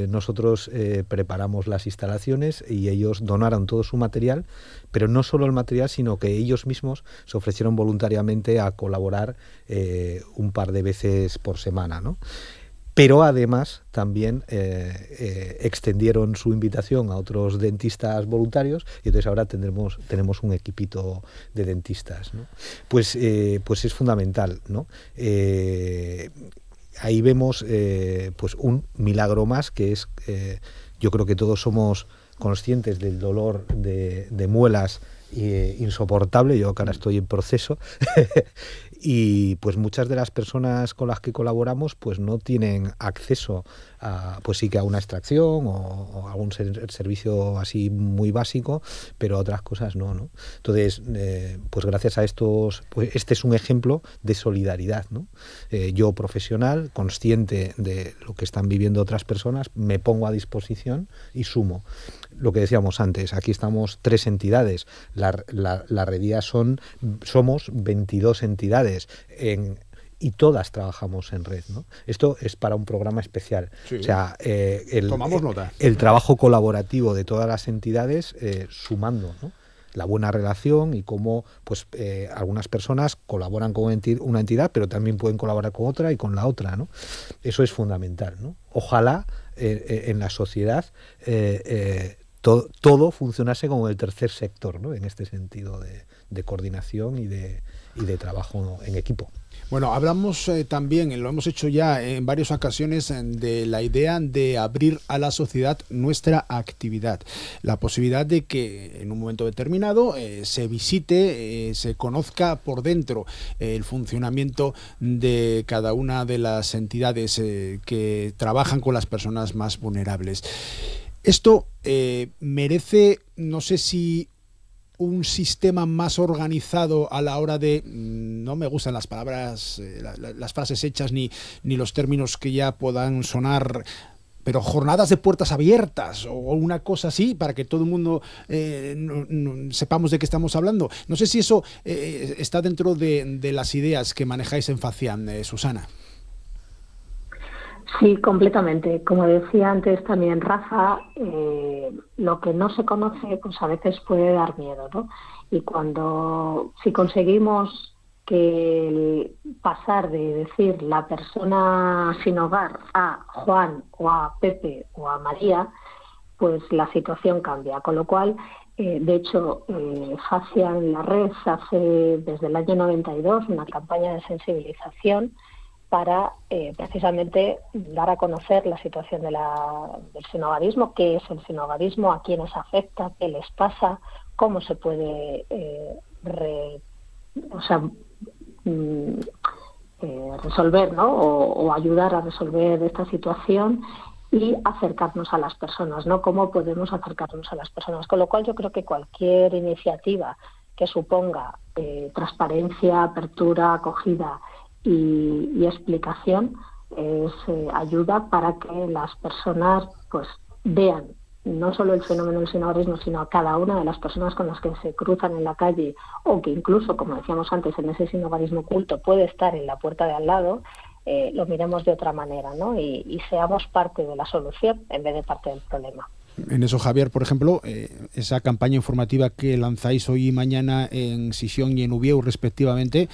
nosotros preparamos las instalaciones y ellos donaron todo su material, pero no solo el material, sino que ellos mismos se ofrecieron voluntariamente a colaborar un par de veces por semana, ¿no? Pero además también extendieron su invitación a otros dentistas voluntarios, y entonces ahora tenemos un equipito de dentistas, ¿no? Pues es fundamental, ¿no? Ahí vemos pues un milagro más, que es, yo creo que todos somos conscientes del dolor de muelas insoportable. Yo que ahora estoy en proceso y pues muchas de las personas con las que colaboramos pues no tienen acceso a, pues sí que a una extracción o algún servicio así muy básico, pero a otras cosas no. Entonces, pues gracias a estos, pues este es un ejemplo de solidaridad, ¿no? Yo, profesional, consciente de lo que están viviendo otras personas, me pongo a disposición y sumo. Lo que decíamos antes, aquí estamos 3 entidades, la Redía somos 22 entidades y todas trabajamos en red, ¿no? Esto es para un programa especial. Sí. O sea, tomamos nota. El trabajo colaborativo de todas las entidades sumando, ¿no? La buena relación y cómo pues algunas personas colaboran con una entidad, pero también pueden colaborar con otra y con la otra, ¿no? Eso es fundamental, ¿no? Ojalá en la sociedad todo funcionase como el tercer sector, ¿no? En este sentido de coordinación y de trabajo en equipo. Bueno, hablamos también, lo hemos hecho ya en varias ocasiones, de la idea de abrir a la sociedad nuestra actividad. La posibilidad de que en un momento determinado se visite, se conozca por dentro el funcionamiento de cada una de las entidades que trabajan con las personas más vulnerables. Esto merece, no sé si un sistema más organizado a la hora de, no me gustan las palabras, las frases hechas ni los términos que ya puedan sonar, pero jornadas de puertas abiertas o una cosa así para que todo el mundo sepamos de qué estamos hablando. No sé si eso está dentro de las ideas que manejáis en Faciam, Susana. Sí, completamente. Como decía antes también Rafa, lo que no se conoce pues a veces puede dar miedo, ¿no? Y si conseguimos pasar de decir la persona sin hogar a Juan o a Pepe o a María, pues la situación cambia. Con lo cual, de hecho, Faciam, la red, hace desde el año 92 una campaña de sensibilización para precisamente dar a conocer la situación del sinhogarismo, qué es el sinhogarismo, a quiénes afecta, qué les pasa, cómo se puede resolver, ¿no? O ayudar a resolver esta situación y acercarnos a las personas, ¿no? Cómo podemos acercarnos a las personas. Con lo cual yo creo que cualquier iniciativa que suponga transparencia, apertura, acogida y explicación, es ayuda para que las personas pues vean no solo el fenómeno del sinhogarismo, sino a cada una de las personas con las que se cruzan en la calle, o que incluso, como decíamos antes, en ese sinhogarismo oculto puede estar en la puerta de al lado, lo miremos de otra manera, ¿no? Y seamos parte de la solución en vez de parte del problema. En eso, Javier, por ejemplo, esa campaña informativa que lanzáis hoy y mañana en Sisión y en Ubieu, respectivamente,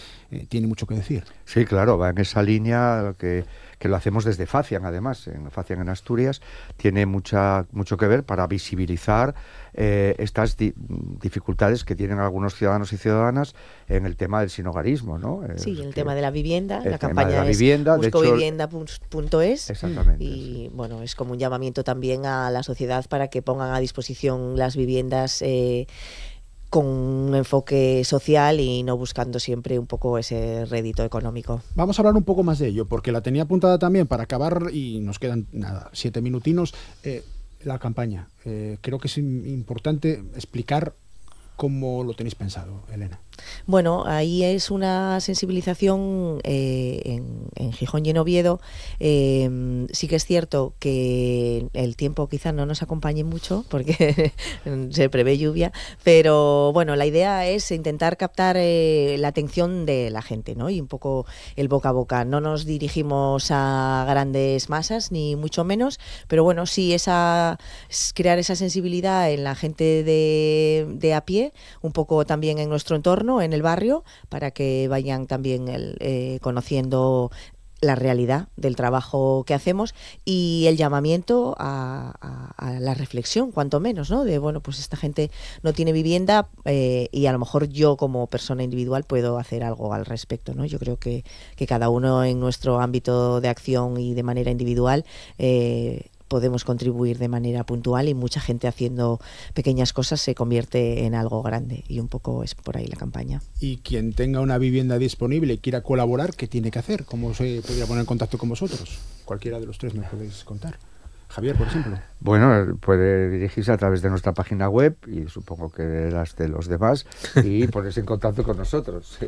tiene mucho que decir. Sí, claro, va en esa línea que lo hacemos desde Facian, además. En Facian, en Asturias, tiene mucho que ver para visibilizar estas dificultades que tienen algunos ciudadanos y ciudadanas en el tema del sinhogarismo, ¿no? Sí, el tema de la vivienda, la campaña campaña de la vivienda, es buscovivienda.es. Exactamente. Y bueno, es como un llamamiento también a la sociedad para que pongan a disposición las viviendas con un enfoque social y no buscando siempre un poco ese rédito económico. Vamos a hablar un poco más de ello, porque la tenía apuntada también para acabar y nos quedan 7 minutinos. La campaña. Creo que es importante explicar cómo lo tenéis pensado, Elena. Bueno, ahí es una sensibilización en Gijón y en Oviedo. Sí que es cierto que el tiempo quizás no nos acompañe mucho porque se prevé lluvia, pero bueno, la idea es intentar captar la atención de la gente, ¿no? Y un poco el boca a boca. No nos dirigimos a grandes masas, ni mucho menos, pero bueno, sí crear esa sensibilidad en la gente de a pie, un poco también en nuestro entorno, en el barrio, para que vayan también conociendo la realidad del trabajo que hacemos y el llamamiento a la reflexión, cuanto menos, ¿no? De, bueno, pues esta gente no tiene vivienda y a lo mejor yo como persona individual puedo hacer algo al respecto, ¿no? Yo creo que cada uno en nuestro ámbito de acción y de manera individual podemos contribuir de manera puntual y mucha gente haciendo pequeñas cosas se convierte en algo grande y un poco es por ahí la campaña. Y quien tenga una vivienda disponible y quiera colaborar, ¿qué tiene que hacer? ¿Cómo se podría poner en contacto con vosotros? Cualquiera de los tres me podéis contar. Javier, por ejemplo. Bueno, puede dirigirse a través de nuestra página web y supongo que las de los demás y ponerse en contacto con nosotros, ¿sí?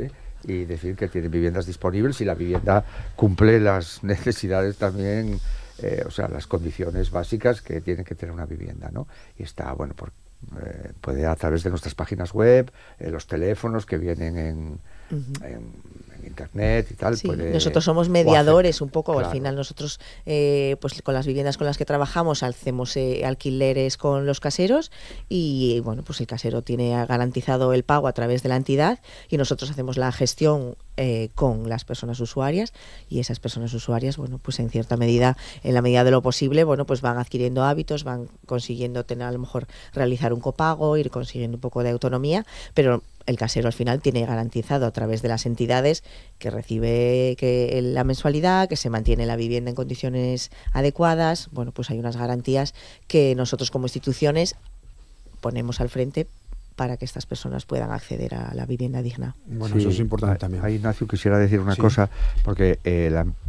Y decir que tiene viviendas disponibles y la vivienda cumple las necesidades también, o sea, las condiciones básicas que tiene que tener una vivienda, ¿no? Y está, bueno, puede a través de nuestras páginas web, los teléfonos que vienen en internet y tal. Sí, nosotros somos mediadores un poco, claro. Al final nosotros pues con las viviendas con las que trabajamos hacemos alquileres con los caseros y bueno, pues el casero tiene garantizado el pago a través de la entidad y nosotros hacemos la gestión con las personas usuarias y esas personas usuarias, bueno, pues en cierta medida, en la medida de lo posible, bueno, pues van adquiriendo hábitos, van consiguiendo tener a lo mejor realizar un copago, ir consiguiendo un poco de autonomía, pero el casero al final tiene garantizado a través de las entidades que recibe la mensualidad, que se mantiene la vivienda en condiciones adecuadas. Bueno, pues hay unas garantías que nosotros como instituciones ponemos al frente para que estas personas puedan acceder a la vivienda digna. Bueno, sí, eso es importante también. Ahí, Ignacio, quisiera decir una cosa, porque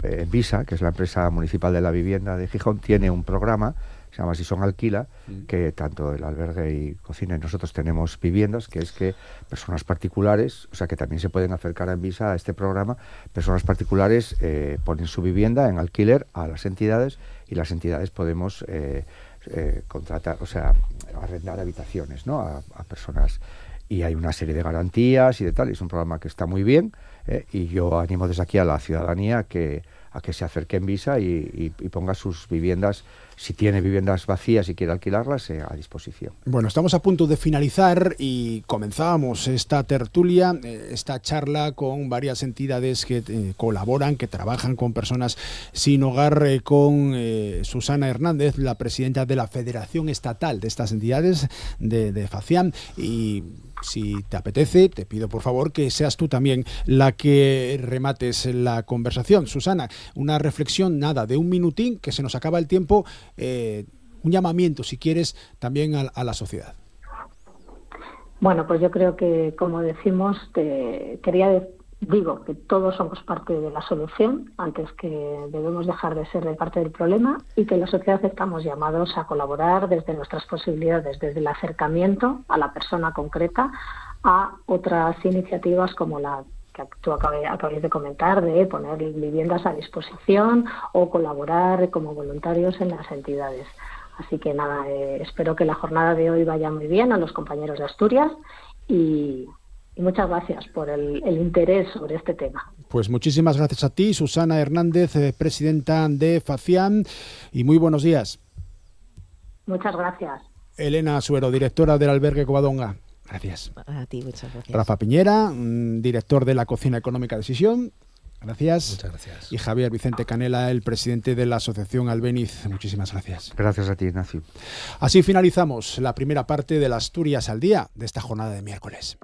Envisa, que es la empresa municipal de la vivienda de Gijón, tiene un programa se llama Sison Alquila, que tanto el albergue y cocina y nosotros tenemos viviendas, que es que personas particulares, o sea que también se pueden acercar a Envisa a este programa, personas particulares ponen su vivienda en alquiler a las entidades y las entidades podemos contratar, o sea, arrendar habitaciones, ¿no? a personas. Y hay una serie de garantías y de tal, y es un programa que está muy bien, y yo animo desde aquí a la ciudadanía a que se acerque a Envisa y ponga sus viviendas, si tiene viviendas vacías y quiere alquilarlas, a disposición. Bueno, estamos a punto de finalizar y comenzamos esta tertulia, esta charla con varias entidades que colaboran, que trabajan con personas sin hogar, con Susana Hernández, la presidenta de la Federación Estatal de estas entidades, de FACIAM, y si te apetece, te pido por favor que seas tú también la que remates la conversación. Susana, una reflexión, de un minutín, que se nos acaba el tiempo, un llamamiento, si quieres, también a la sociedad. Bueno, pues yo creo que, como decimos, quería digo que todos somos parte de la solución antes que debemos dejar de ser de parte del problema, y que en la sociedad estamos llamados a colaborar desde nuestras posibilidades, desde el acercamiento a la persona concreta, a otras iniciativas como la que tú acabáis de comentar, de poner viviendas a disposición o colaborar como voluntarios en las entidades. Así que nada, espero que la jornada de hoy vaya muy bien a los compañeros de Asturias y muchas gracias por el interés sobre este tema. Pues muchísimas gracias a ti, Susana Hernández, presidenta de FACIAM, y muy buenos días. Muchas gracias. Elena Suero, directora del albergue Covadonga. Gracias. A ti, muchas gracias. Rafa Piñera, director de la Cocina Económica de Sisión. Gracias. Muchas gracias. Y Javier Vicente Canela, el presidente de la Asociación Albéniz. Muchísimas gracias. Gracias a ti, Ignacio. Así finalizamos la primera parte de las Asturias al Día de esta jornada de miércoles.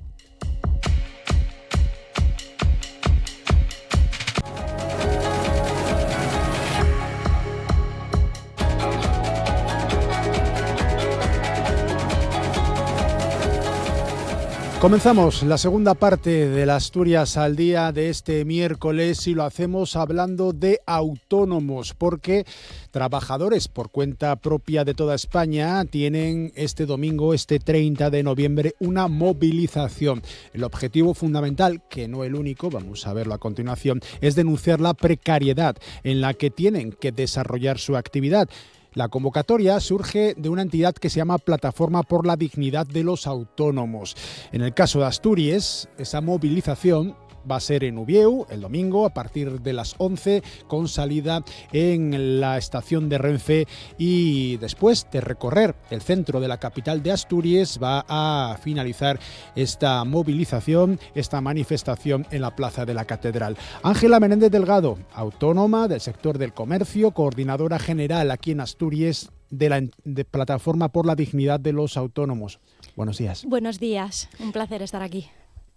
Comenzamos la segunda parte de las Asturias al Día de este miércoles y lo hacemos hablando de autónomos, porque trabajadores por cuenta propia de toda España tienen este domingo, este 30 de noviembre, una movilización. El objetivo fundamental, que no el único, vamos a verlo a continuación, es denunciar la precariedad en la que tienen que desarrollar su actividad. La convocatoria surge de una entidad que se llama Plataforma por la Dignidad de los Autónomos. En el caso de Asturias, esa movilización va a ser en Ubieu el domingo a partir de las 11, con salida en la estación de Renfe, y después de recorrer el centro de la capital de Asturias va a finalizar esta movilización, esta manifestación en la Plaza de la Catedral. Ángela Menéndez Delgado, autónoma del sector del comercio, coordinadora general aquí en Asturias de la Plataforma por la Dignidad de los Autónomos. Buenos días. Buenos días, un placer estar aquí.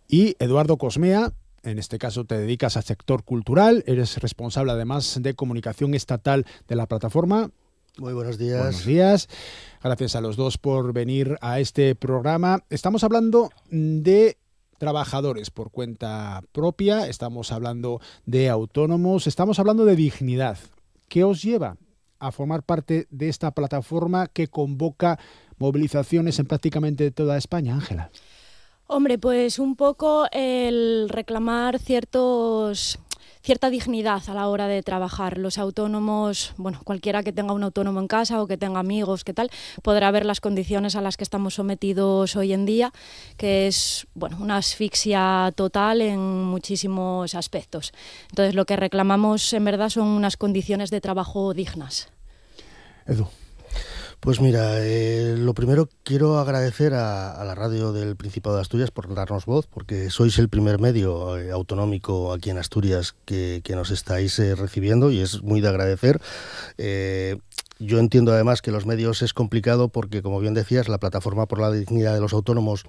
Y Eduardo Cosmea, en este caso te dedicas al sector cultural, eres responsable además de comunicación estatal de la plataforma. Muy buenos días. Buenos días. Gracias a los dos por venir a este programa. Estamos hablando de trabajadores por cuenta propia, estamos hablando de autónomos, estamos hablando de dignidad. ¿Qué os lleva a formar parte de esta plataforma que convoca movilizaciones en prácticamente toda España, Ángela? Hombre, pues un poco el reclamar cierta dignidad a la hora de trabajar. Los autónomos, bueno, cualquiera que tenga un autónomo en casa o que tenga amigos, ¿qué tal?, podrá ver las condiciones a las que estamos sometidos hoy en día, que es, bueno, una asfixia total en muchísimos aspectos. Entonces, lo que reclamamos en verdad son unas condiciones de trabajo dignas. Edu. Pues mira, lo primero quiero agradecer a la radio del Principado de Asturias por darnos voz, porque sois el primer medio autonómico aquí en Asturias que nos estáis recibiendo, y es muy de agradecer. Yo entiendo además que los medios es complicado porque, como bien decías, la Plataforma por la Dignidad de los Autónomos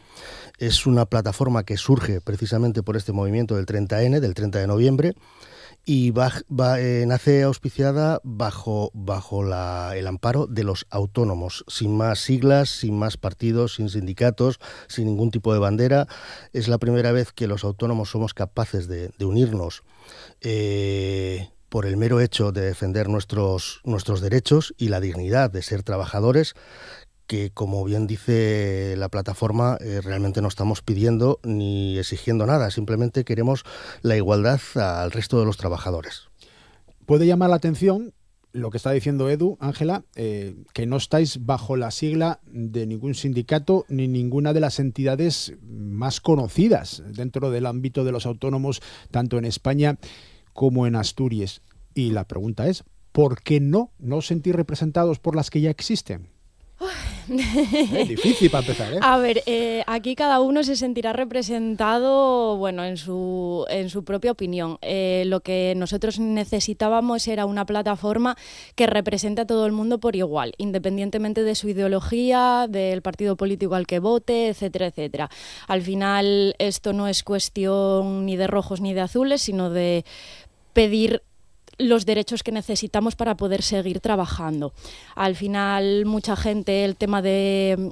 es una plataforma que surge precisamente por este movimiento del 30N, del 30 de noviembre, y nace auspiciada bajo el amparo de los autónomos, sin más siglas, sin más partidos, sin sindicatos, sin ningún tipo de bandera. Es la primera vez que los autónomos somos capaces de unirnos por el mero hecho de defender nuestros derechos y la dignidad de ser trabajadores, que, como bien dice la plataforma, realmente no estamos pidiendo ni exigiendo nada, simplemente queremos la igualdad al resto de los trabajadores. Puede llamar la atención lo que está diciendo Edu, Ángela, que no estáis bajo la sigla de ningún sindicato ni ninguna de las entidades más conocidas dentro del ámbito de los autónomos, tanto en España como en Asturias. Y la pregunta es, ¿por qué no os sentís representados por las que ya existen? Difícil para empezar, ¿eh? A ver, aquí cada uno se sentirá representado, bueno, en su propia opinión. Lo que nosotros necesitábamos era una plataforma que represente a todo el mundo por igual, independientemente de su ideología, del partido político al que vote, etcétera, etcétera. Al final, esto no es cuestión ni de rojos ni de azules, sino de pedir los derechos que necesitamos para poder seguir trabajando. Al final, mucha gente el tema de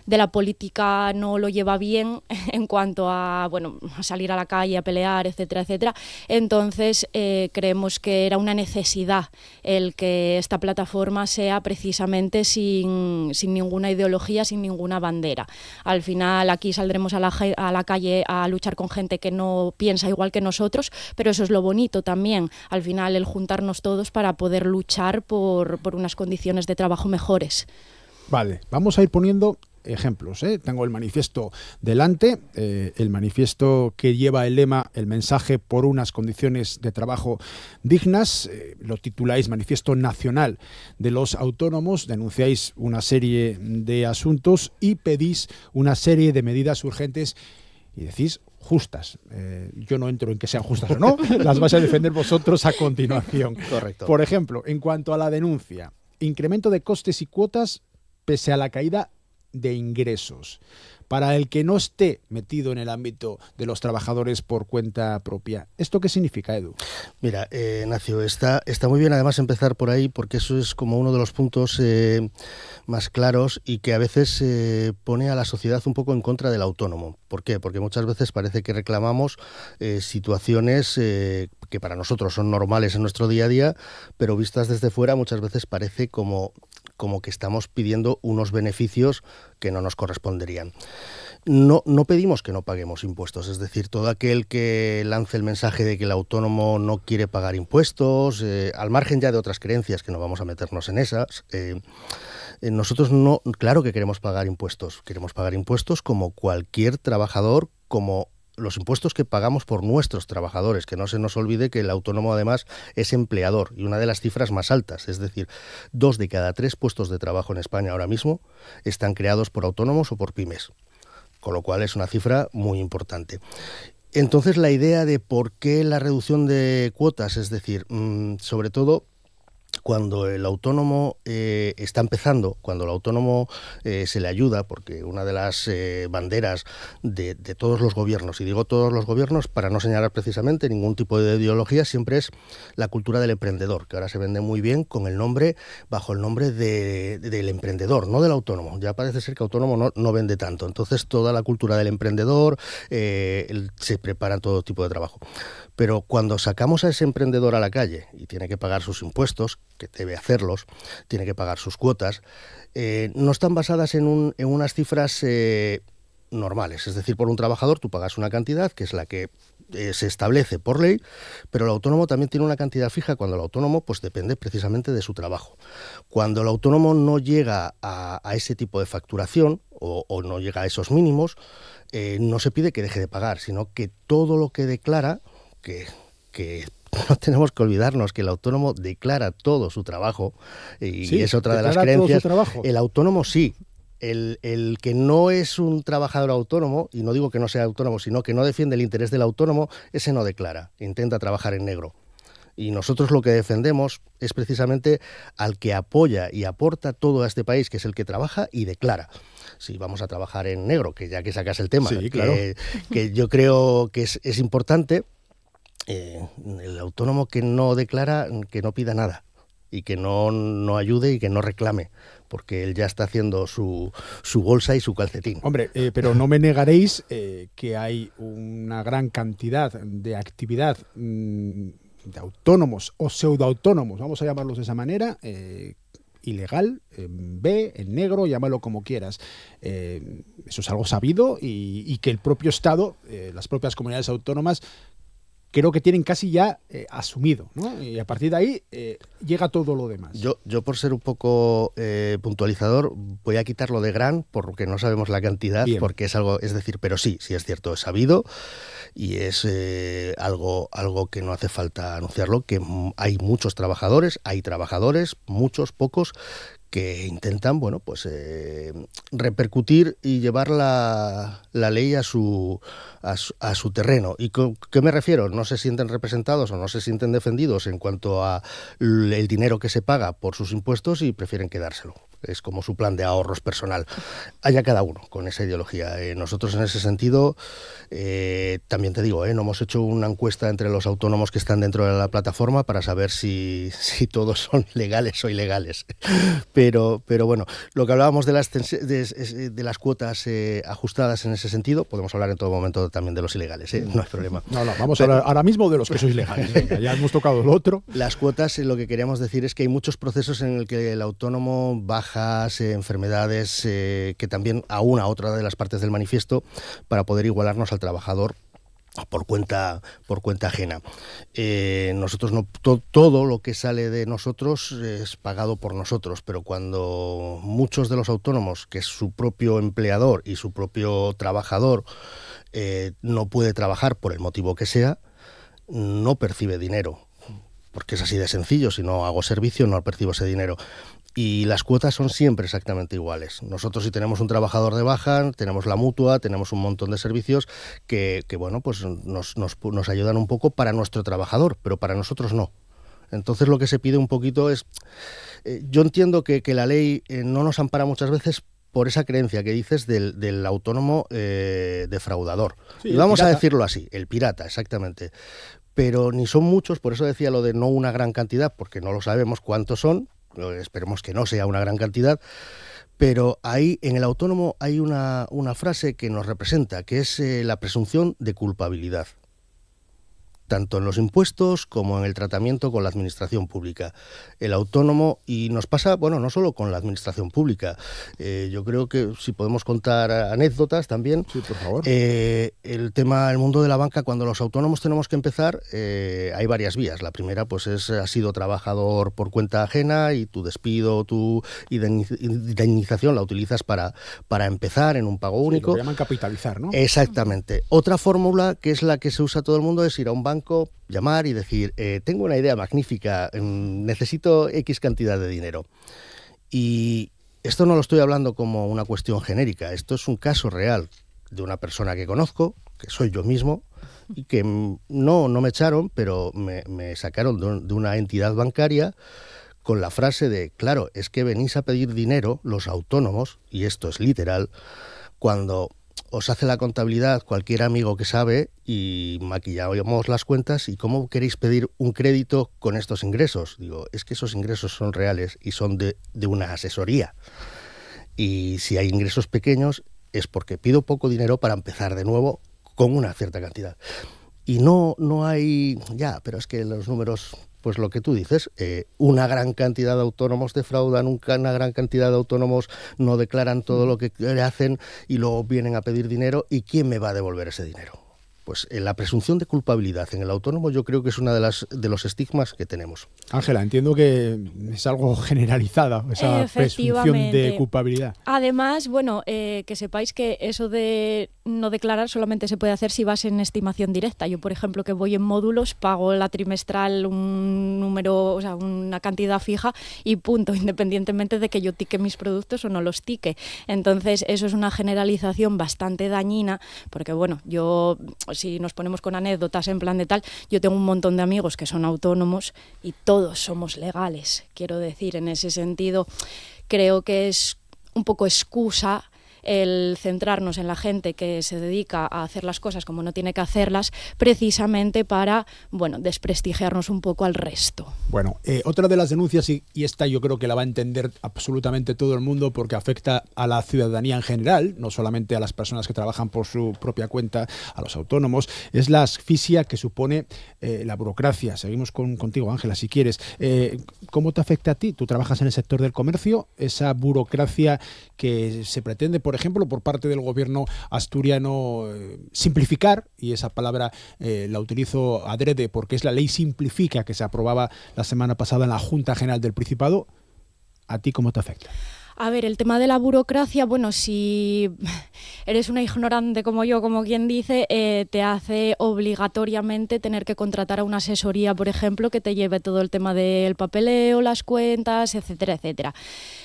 la política no lo lleva bien en cuanto a, bueno, a salir a la calle, a pelear, etcétera, etcétera. Entonces, creemos que era una necesidad el que esta plataforma sea precisamente sin ninguna ideología, sin ninguna bandera. Al final, aquí saldremos a la calle a luchar con gente que no piensa igual que nosotros, pero eso es lo bonito también. Al final, el juntarnos todos para poder luchar por unas condiciones de trabajo mejores. Vale, vamos a ir poniendo ejemplos, ¿eh? Tengo el manifiesto delante, el manifiesto que lleva el lema, el mensaje por unas condiciones de trabajo dignas, lo tituláis Manifiesto Nacional de los Autónomos, denunciáis una serie de asuntos y pedís una serie de medidas urgentes y decís justas. Yo no entro en que sean justas o no, las vais a defender vosotros a continuación. Correcto. Por ejemplo, en cuanto a la denuncia, incremento de costes y cuotas pese a la caída de ingresos. Para el que no esté metido en el ámbito de los trabajadores por cuenta propia, ¿esto qué significa, Edu? Mira, Ignacio, está muy bien además empezar por ahí, porque eso es como uno de los puntos más claros y que a veces pone a la sociedad un poco en contra del autónomo. ¿Por qué? Porque muchas veces parece que reclamamos situaciones que para nosotros son normales en nuestro día a día, pero vistas desde fuera muchas veces parece como que estamos pidiendo unos beneficios que no nos corresponderían. No pedimos que no paguemos impuestos, es decir, todo aquel que lance el mensaje de que el autónomo no quiere pagar impuestos, al margen ya de otras creencias, que no vamos a meternos en esas, nosotros no, claro que queremos pagar impuestos como cualquier trabajador, como los impuestos que pagamos por nuestros trabajadores, que no se nos olvide que el autónomo además es empleador y una de las cifras más altas, es decir, 2 de cada 3 puestos de trabajo en España ahora mismo están creados por autónomos o por pymes, con lo cual es una cifra muy importante. Entonces la idea de por qué la reducción de cuotas, es decir, sobre todo cuando el autónomo está empezando, cuando el autónomo se le ayuda, porque una de las banderas de todos los gobiernos, y digo todos los gobiernos para no señalar precisamente ningún tipo de ideología, siempre es la cultura del emprendedor, que ahora se vende muy bien con el nombre, bajo el nombre del emprendedor, no del autónomo. Ya parece ser que autónomo no vende tanto. Entonces toda la cultura del emprendedor, se prepara todo tipo de trabajo. Pero cuando sacamos a ese emprendedor a la calle y tiene que pagar sus impuestos, que debe hacerlos, tiene que pagar sus cuotas, no están basadas en unas cifras normales. Es decir, por un trabajador tú pagas una cantidad que es la que se establece por ley, pero el autónomo también tiene una cantidad fija cuando el autónomo pues depende precisamente de su trabajo. Cuando el autónomo no llega a ese tipo de facturación o no llega a esos mínimos, no se pide que deje de pagar, sino que todo lo que declara, que no tenemos que olvidarnos que el autónomo declara todo su trabajo y sí, es otra de las creencias. El autónomo sí. El que no es un trabajador autónomo, y no digo que no sea autónomo, sino que no defiende el interés del autónomo, ese no declara, intenta trabajar en negro. Y nosotros lo que defendemos es precisamente al que apoya y aporta todo a este país, que es el que trabaja y declara. Si vamos a trabajar en negro, que ya que sacas el tema, sí, claro, que yo creo que es importante, el autónomo que no declara, que no pida nada y que no ayude y que no reclame, porque él ya está haciendo su bolsa y su calcetín. Hombre, pero no me negaréis que hay una gran cantidad de actividad de autónomos o pseudoautónomos, vamos a llamarlos de esa manera, ilegal, en B, en negro, llámalo como quieras. Eso es algo sabido y que el propio Estado, las propias comunidades autónomas, creo que tienen casi ya asumido, ¿no? Y a partir de ahí llega todo lo demás. Yo por ser un poco puntualizador, voy a quitarlo de gran, porque no sabemos la cantidad, bien, porque es algo, es decir, pero sí es cierto, es sabido y es algo que no hace falta anunciarlo, que hay muchos trabajadores, muchos, pocos, que intentan, bueno, pues repercutir y llevar la ley a su terreno. ¿Y qué me refiero? No se sienten representados o no se sienten defendidos en cuanto a el dinero que se paga por sus impuestos y prefieren quedárselo. es como su plan de ahorros personal. Haya cada uno con esa ideología. Nosotros en ese sentido, también te digo, no hemos hecho una encuesta entre los autónomos que están dentro de la plataforma para saber si todos son legales o ilegales. Pero bueno, lo que hablábamos de las cuotas ajustadas en ese sentido, podemos hablar en todo momento también de los ilegales, no hay problema. No, vamos a hablar ahora mismo de los que sois legales. Venga, ya hemos tocado el otro. Las cuotas, lo que queríamos decir es que hay muchos procesos en el que el autónomo, bajas, enfermedades, que también aúna otra de las partes del manifiesto para poder igualarnos al trabajador por cuenta ajena. Nosotros todo lo que sale de nosotros es pagado por nosotros, pero cuando muchos de los autónomos, que es su propio empleador y su propio trabajador, no puede trabajar por el motivo que sea, no percibe dinero, porque es así de sencillo. Si no hago servicio, no percibo ese dinero. Y las cuotas son siempre exactamente iguales. Nosotros, si tenemos un trabajador de baja, tenemos la mutua, tenemos un montón de servicios que bueno, pues nos ayudan un poco para nuestro trabajador, pero para nosotros no. Entonces lo que se pide un poquito es... yo entiendo que la ley no nos ampara muchas veces por esa creencia que dices del autónomo defraudador. Sí, y vamos a decirlo así, el pirata, exactamente. Pero ni son muchos, por eso decía lo de no una gran cantidad, porque no lo sabemos cuántos son. Esperemos que no sea una gran cantidad, pero ahí en el autónomo hay una frase que nos representa, que es la presunción de culpabilidad, tanto en los impuestos como en el tratamiento con la administración pública. El autónomo, y nos pasa, bueno, no solo con la administración pública, yo creo que si podemos contar anécdotas también. Sí, por favor. El mundo de la banca, cuando los autónomos tenemos que empezar, hay varias vías. La primera, pues has sido trabajador por cuenta ajena y tu despido, tu indemnización la utilizas para empezar en un pago único. Lo que llaman capitalizar, ¿no? Exactamente. Otra fórmula, que es la que se usa todo el mundo, es ir a un banco, llamar y decir, tengo una idea magnífica, necesito X cantidad de dinero. Y esto no lo estoy hablando como una cuestión genérica, esto es un caso real de una persona que conozco, que soy yo mismo, y que no me echaron, pero me sacaron de una entidad bancaria con la frase de, claro, es que venís a pedir dinero los autónomos, y esto es literal, cuando os hace la contabilidad cualquier amigo que sabe y maquillamos las cuentas, y ¿cómo queréis pedir un crédito con estos ingresos? Digo, es que esos ingresos son reales y son de una asesoría. Y si hay ingresos pequeños es porque pido poco dinero para empezar de nuevo con una cierta cantidad. Y no hay, pero es que los números... Pues lo que tú dices, una gran cantidad de autónomos defraudan, una gran cantidad de autónomos no declaran todo lo que hacen y luego vienen a pedir dinero. ¿Y quién me va a devolver ese dinero? Pues la presunción de culpabilidad en el autónomo yo creo que es una de los estigmas que tenemos. Ángela, entiendo que es algo generalizada esa presunción de culpabilidad. Además, bueno, que sepáis que eso de no declarar solamente se puede hacer si vas en estimación directa. Yo, por ejemplo, que voy en módulos, pago la trimestral un número, o sea, una cantidad fija y punto, independientemente de que yo tique mis productos o no los tique. Entonces, eso es una generalización bastante dañina, porque bueno, yo... Si nos ponemos con anécdotas en plan de tal, yo tengo un montón de amigos que son autónomos y todos somos legales. Quiero decir, en ese sentido, creo que es un poco excusa el centrarnos en la gente que se dedica a hacer las cosas como no tiene que hacerlas, precisamente para, bueno, desprestigiarnos un poco al resto. Bueno, otra de las denuncias, y esta yo creo que la va a entender absolutamente todo el mundo porque afecta a la ciudadanía en general, no solamente a las personas que trabajan por su propia cuenta, a los autónomos, es la asfixia que supone la burocracia. Seguimos contigo, Ángela, si quieres. ¿Cómo te afecta a ti? Tú trabajas en el sector del comercio, esa burocracia que se pretende, por ejemplo, por parte del gobierno asturiano simplificar, y esa palabra la utilizo adrede porque es la ley Simplifica que se aprobaba la semana pasada en la Junta General del Principado. ¿A ti cómo te afecta? A ver, el tema de la burocracia, bueno, si eres una ignorante como yo, como quien dice, te hace obligatoriamente tener que contratar a una asesoría, por ejemplo, que te lleve todo el tema del papeleo, las cuentas, etcétera, etcétera.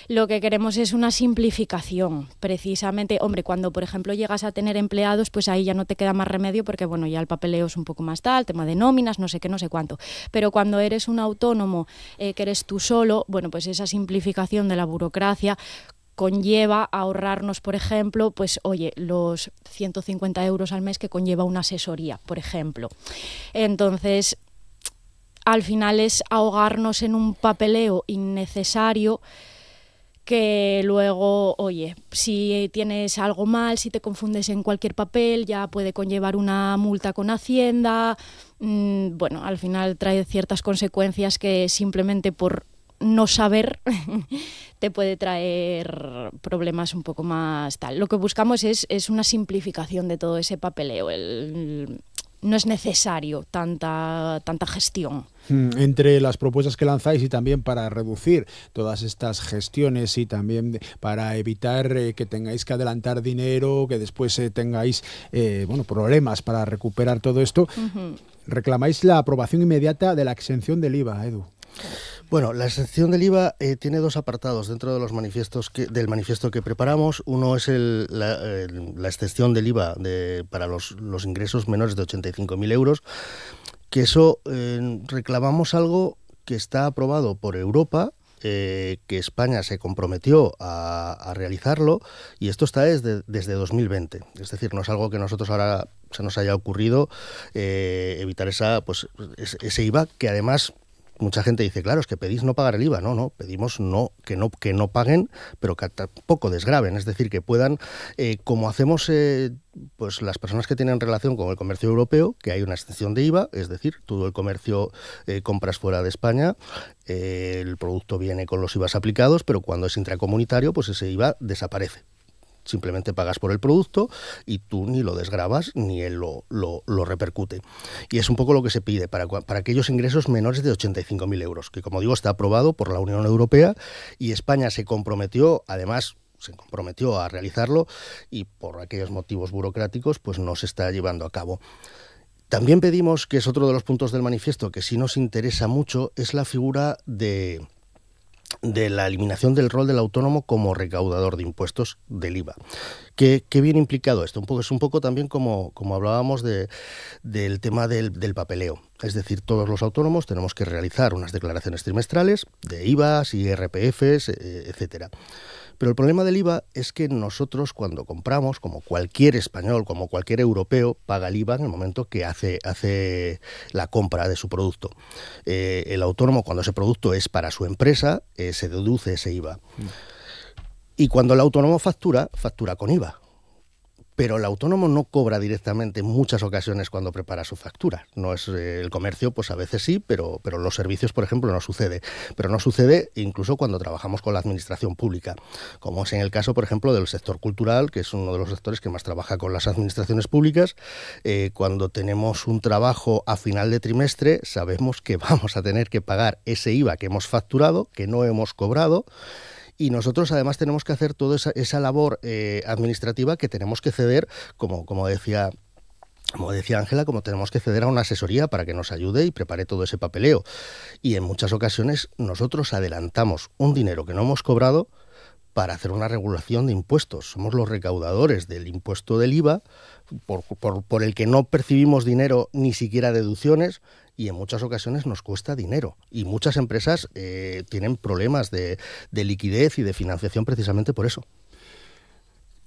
Lo que queremos es una simplificación, precisamente. Hombre, cuando, por ejemplo, llegas a tener empleados, pues ahí ya no te queda más remedio porque, bueno, ya el papeleo es un poco más tal, tema de nóminas, no sé qué, no sé cuánto. Pero cuando eres un autónomo, que eres tú solo, bueno, pues esa simplificación de la burocracia conlleva ahorrarnos, por ejemplo, pues oye, los 150 euros al mes que conlleva una asesoría, por ejemplo. Entonces, al final es ahogarnos en un papeleo innecesario que luego, oye, si tienes algo mal, si te confundes en cualquier papel, ya puede conllevar una multa con Hacienda. Bueno, al final trae ciertas consecuencias que simplemente por no saber te puede traer problemas un poco más tal. Lo que buscamos es una simplificación de todo ese papeleo. No es necesario tanta gestión. Entre las propuestas que lanzáis y también para reducir todas estas gestiones y también para evitar que tengáis que adelantar dinero, que después tengáis problemas para recuperar todo esto, reclamáis la aprobación inmediata de la exención del IVA, Edu. Bueno, la exención del IVA tiene dos apartados dentro de los manifiestos del manifiesto que preparamos. Uno es la exención del IVA para los ingresos menores de 85.000 euros, que eso reclamamos algo que está aprobado por Europa, que España se comprometió a realizarlo, y esto está desde 2020. Es decir, no es algo que nosotros ahora se nos haya ocurrido evitar ese IVA, que además mucha gente dice, claro, es que pedís no pagar el IVA. No, pedimos que no paguen, pero que tampoco desgraven, es decir, que puedan, como hacemos pues las personas que tienen relación con el comercio europeo, que hay una exención de IVA, es decir, todo el comercio compras fuera de España, el producto viene con los IVAs aplicados, pero cuando es intracomunitario, pues ese IVA desaparece. Simplemente pagas por el producto y tú ni lo desgravas ni él lo repercute. Y es un poco lo que se pide para aquellos ingresos menores de 85.000 euros, que como digo está aprobado por la Unión Europea y España se comprometió a realizarlo y por aquellos motivos burocráticos pues no se está llevando a cabo. También pedimos, que es otro de los puntos del manifiesto que sí nos interesa mucho, es la figura de la eliminación del rol del autónomo como recaudador de impuestos del IVA. ¿Qué viene implicado esto? Es un poco también como hablábamos del tema del papeleo. Es decir, todos los autónomos tenemos que realizar unas declaraciones trimestrales de IVAs, IRPFs, etcétera. Pero el problema del IVA es que nosotros cuando compramos, como cualquier español, como cualquier europeo, paga el IVA en el momento que hace la compra de su producto. El autónomo, cuando ese producto es para su empresa, se deduce ese IVA. Y cuando el autónomo factura con IVA. Pero el autónomo no cobra directamente en muchas ocasiones cuando prepara su factura. No es el comercio, pues a veces sí, pero los servicios, por ejemplo, no sucede. Pero no sucede incluso cuando trabajamos con la administración pública, como es en el caso, por ejemplo, del sector cultural, que es uno de los sectores que más trabaja con las administraciones públicas. Cuando tenemos un trabajo a final de trimestre, sabemos que vamos a tener que pagar ese IVA que hemos facturado, que no hemos cobrado. Y nosotros además tenemos que hacer toda esa labor administrativa que tenemos que ceder, como decía Ángela, como tenemos que ceder a una asesoría para que nos ayude y prepare todo ese papeleo. Y en muchas ocasiones nosotros adelantamos un dinero que no hemos cobrado para hacer una regulación de impuestos. Somos los recaudadores del impuesto del IVA, por el que no percibimos dinero, ni siquiera deducciones, y en muchas ocasiones nos cuesta dinero. Y muchas empresas tienen problemas de liquidez y de financiación precisamente por eso.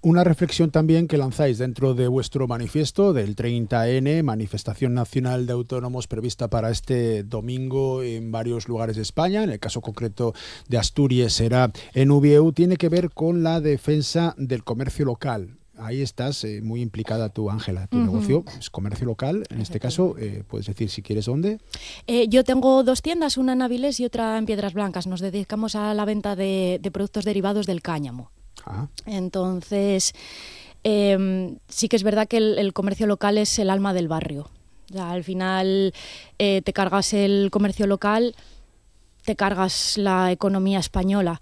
Una reflexión también que lanzáis dentro de vuestro manifiesto del 30N, Manifestación Nacional de Autónomos, prevista para este domingo en varios lugares de España. En el caso concreto de Asturias será en Ubieu, tiene que ver con la defensa del comercio local. Ahí estás muy implicada tú, Ángela. Tu negocio es comercio local. En este caso, puedes decir si quieres dónde. Yo tengo dos tiendas, una en Avilés y otra en Piedras Blancas. Nos dedicamos a la venta de productos derivados del cáñamo. Entonces, sí que es verdad que el comercio local es el alma del barrio. O sea, al final te cargas el comercio local, te cargas la economía española.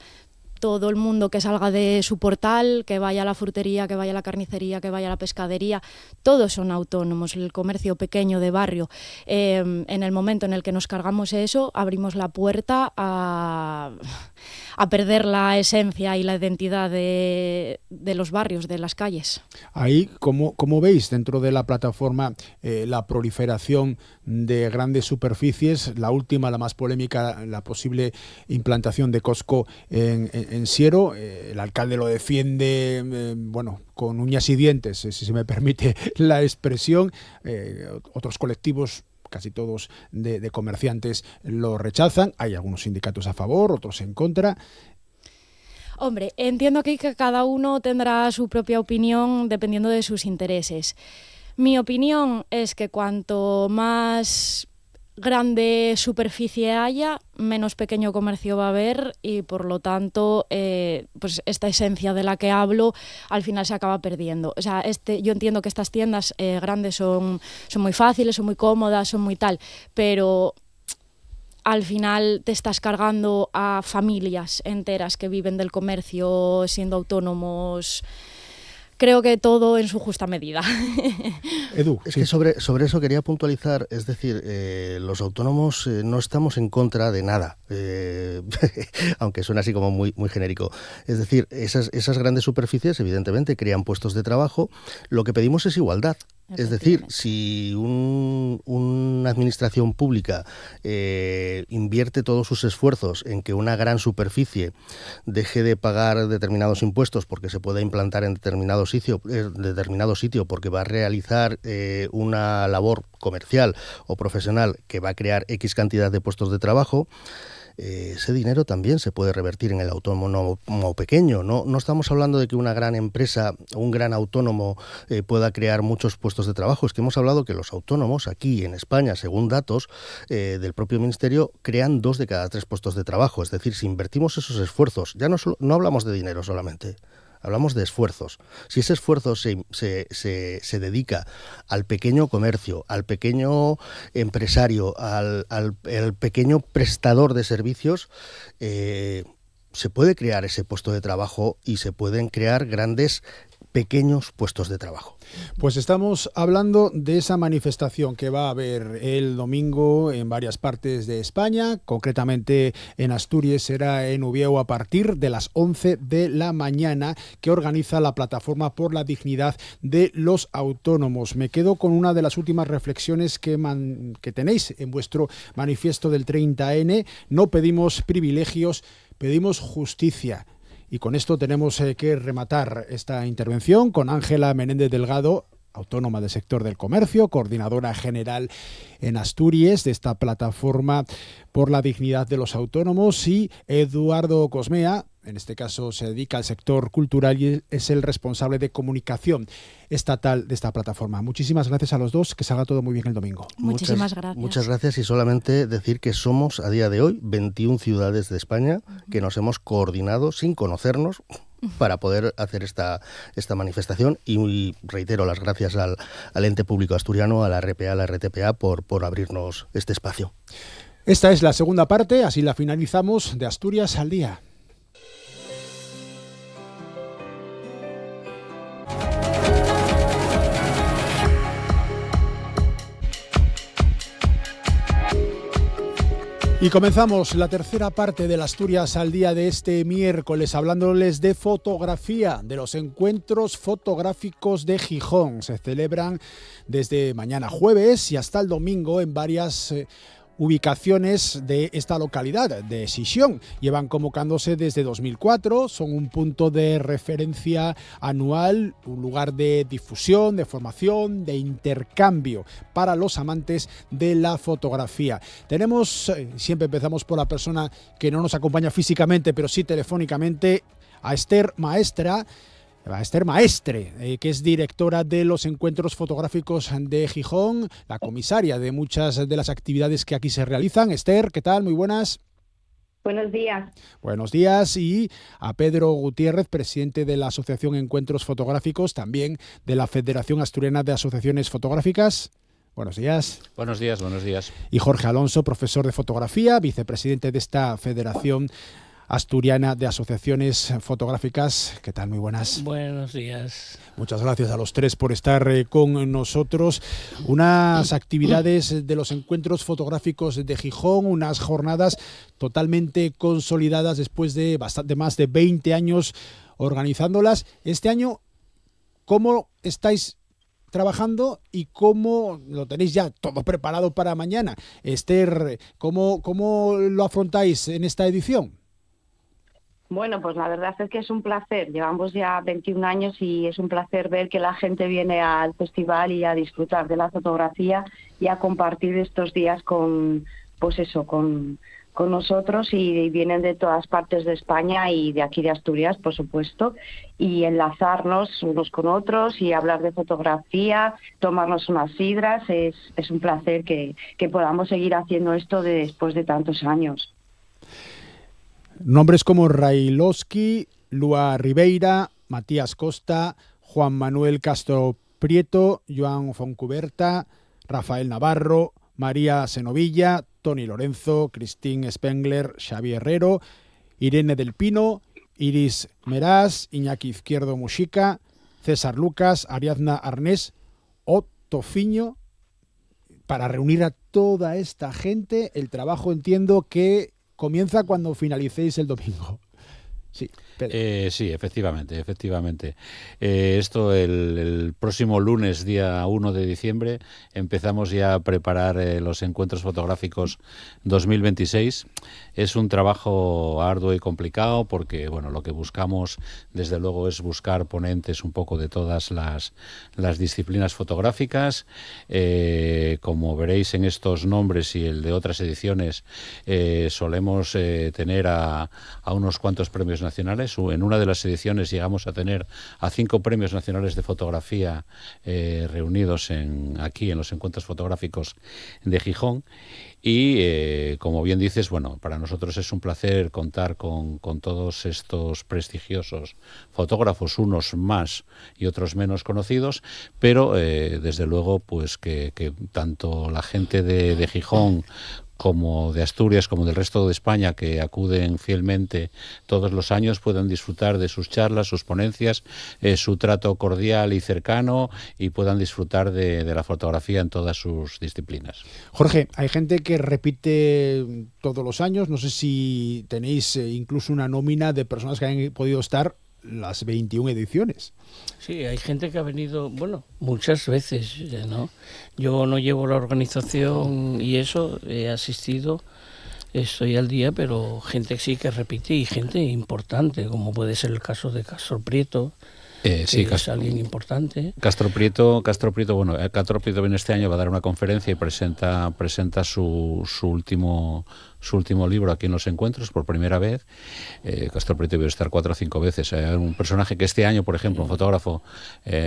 Todo el mundo que salga de su portal, que vaya a la frutería, que vaya a la carnicería, que vaya a la pescadería, todos son autónomos, el comercio pequeño de barrio. En el momento en el que nos cargamos eso, abrimos la puerta a a perder la esencia y la identidad de los barrios, de las calles. Ahí, ¿cómo veis dentro de la plataforma la proliferación de grandes superficies? La última, la más polémica, la posible implantación de Costco en Siero. El alcalde lo defiende, con uñas y dientes, si se me permite la expresión. Otros colectivos, casi todos de comerciantes, lo rechazan. Hay algunos sindicatos a favor, otros en contra. Hombre, entiendo que cada uno tendrá su propia opinión dependiendo de sus intereses. Mi opinión es que cuanto más grande superficie haya, menos pequeño comercio va a haber y por lo tanto pues esta esencia de la que hablo al final se acaba perdiendo. O sea, yo entiendo que estas tiendas grandes son muy fáciles, son muy cómodas, son muy tal, pero al final te estás cargando a familias enteras que viven del comercio siendo autónomos. Creo que todo en su justa medida. Edu, es que sobre eso quería puntualizar, es decir, los autónomos no estamos en contra de nada, aunque suena así como muy, muy genérico. Es decir, esas grandes superficies evidentemente crean puestos de trabajo. Lo que pedimos es igualdad. Es decir, si una administración pública invierte todos sus esfuerzos en que una gran superficie deje de pagar determinados impuestos porque se pueda implantar en determinado sitio porque va a realizar una labor comercial o profesional que va a crear X cantidad de puestos de trabajo, ese dinero también se puede revertir en el autónomo pequeño. No estamos hablando de que una gran empresa, un gran autónomo pueda crear muchos puestos de trabajo. Es que hemos hablado que los autónomos aquí en España, según datos del propio Ministerio, crean 2 de cada 3 puestos de trabajo. Es decir, si invertimos esos esfuerzos, ya no hablamos de dinero solamente, hablamos de esfuerzos. Si ese esfuerzo se dedica al pequeño comercio, al pequeño empresario, al pequeño prestador de servicios, se puede crear ese puesto de trabajo y se pueden crear pequeños puestos de trabajo. Pues estamos hablando de esa manifestación que va a haber el domingo en varias partes de España, concretamente en Asturias será en Ubieu a partir de las 11 de la mañana, que organiza la Plataforma por la Dignidad de los Autónomos. Me quedo con una de las últimas reflexiones que tenéis en vuestro manifiesto del 30N. No pedimos privilegios, pedimos justicia. Y con esto tenemos que rematar esta intervención con Ángela Menéndez Delgado, autónoma del sector del comercio, coordinadora general en Asturias de esta Plataforma por la Dignidad de los Autónomos, y Eduardo Cosmea, en este caso se dedica al sector cultural y es el responsable de comunicación estatal de esta plataforma. Muchísimas gracias a los dos, que salga todo muy bien el domingo. Muchísimas gracias. Muchas gracias, y solamente decir que somos a día de hoy 21 ciudades de España que nos hemos coordinado sin conocernos para poder hacer esta manifestación, y reitero las gracias al ente público asturiano, a la RPA, a la RTPA por abrirnos este espacio. Esta es la segunda parte, así la finalizamos, de Asturias al Día. Y comenzamos la tercera parte del Asturias al Día de este miércoles, hablándoles de fotografía, de los encuentros fotográficos de Gijón. Se celebran desde mañana jueves y hasta el domingo en varias ubicaciones de esta localidad de Sisión. Llevan convocándose desde 2004, son un punto de referencia anual, un lugar de difusión, de formación, de intercambio para los amantes de la fotografía. Tenemos, siempre empezamos por la persona que no nos acompaña físicamente, pero sí telefónicamente, a Esther Maestre, que es directora de los encuentros fotográficos de Gijón, la comisaria de muchas de las actividades que aquí se realizan. Esther, ¿qué tal? Muy buenas. Buenos días. Buenos días. Y a Pedro Gutiérrez, presidente de la Asociación Encuentros Fotográficos, también de la Federación Asturiana de Asociaciones Fotográficas. Buenos días. Buenos días, buenos días. Y Jorge Alonso, profesor de fotografía, vicepresidente de esta federación asturiana de asociaciones fotográficas. ¿Qué tal? Muy buenas. Buenos días. Muchas gracias a los tres por estar con nosotros. Unas actividades de los encuentros fotográficos de Gijón, unas jornadas totalmente consolidadas después de bastante más de 20 años organizándolas. Este año, ¿cómo estáis trabajando y cómo lo tenéis ya todo preparado para mañana? Esther, ¿cómo lo afrontáis en esta edición? Bueno, pues la verdad es que es un placer. Llevamos ya 21 años y es un placer ver que la gente viene al festival y a disfrutar de la fotografía y a compartir estos días con nosotros, y vienen de todas partes de España y de aquí de Asturias, por supuesto, y enlazarnos unos con otros y hablar de fotografía, tomarnos unas sidras. Es un placer que podamos seguir haciendo esto después de tantos años. Nombres como Railoski, Lua Ribeira, Matías Costa, Juan Manuel Castro Prieto, Joan Foncuberta, Rafael Navarro, María Senovilla, Toni Lorenzo, Cristín Spengler, Xavi Herrero, Irene del Pino, Iris Meraz, Iñaki Izquierdo Muxica, César Lucas, Ariadna Arnés o Tofiño. Para reunir a toda esta gente, el trabajo entiendo que comienza cuando finalicéis el domingo. Sí, sí, efectivamente. Esto el próximo lunes, día 1 de diciembre, empezamos ya a preparar los encuentros fotográficos 2026. Es un trabajo arduo y complicado porque, bueno, lo que buscamos, desde luego, es buscar ponentes un poco de todas las disciplinas fotográficas. Como veréis en estos nombres y el de otras ediciones, solemos tener a unos cuantos premios nacionales. En una de las ediciones llegamos a tener a 5 premios nacionales de fotografía reunidos aquí en los encuentros fotográficos de Gijón. Y como bien dices, bueno, para nosotros es un placer contar con todos estos prestigiosos fotógrafos, unos más y otros menos conocidos, pero desde luego pues que tanto la gente de Gijón como de Asturias, como del resto de España, que acuden fielmente todos los años, puedan disfrutar de sus charlas, sus ponencias, su trato cordial y cercano, y puedan disfrutar de la fotografía en todas sus disciplinas. Jorge, hay gente que repite todos los años. No sé si tenéis incluso una nómina de personas que han podido estar las 21 ediciones. Sí, hay gente que ha venido, bueno, muchas veces, ¿no? Yo no llevo la organización y eso, he asistido, estoy al día, pero gente sí que repite y gente importante, como puede ser el caso de Castro Prieto, sí, es alguien importante. Castro Prieto, bueno, Castro Prieto viene este año, va a dar una conferencia y presenta su último libro aquí en los encuentros por primera vez. Castro Prieto debe estar 4 o 5 veces. Un personaje que este año, por ejemplo, un fotógrafo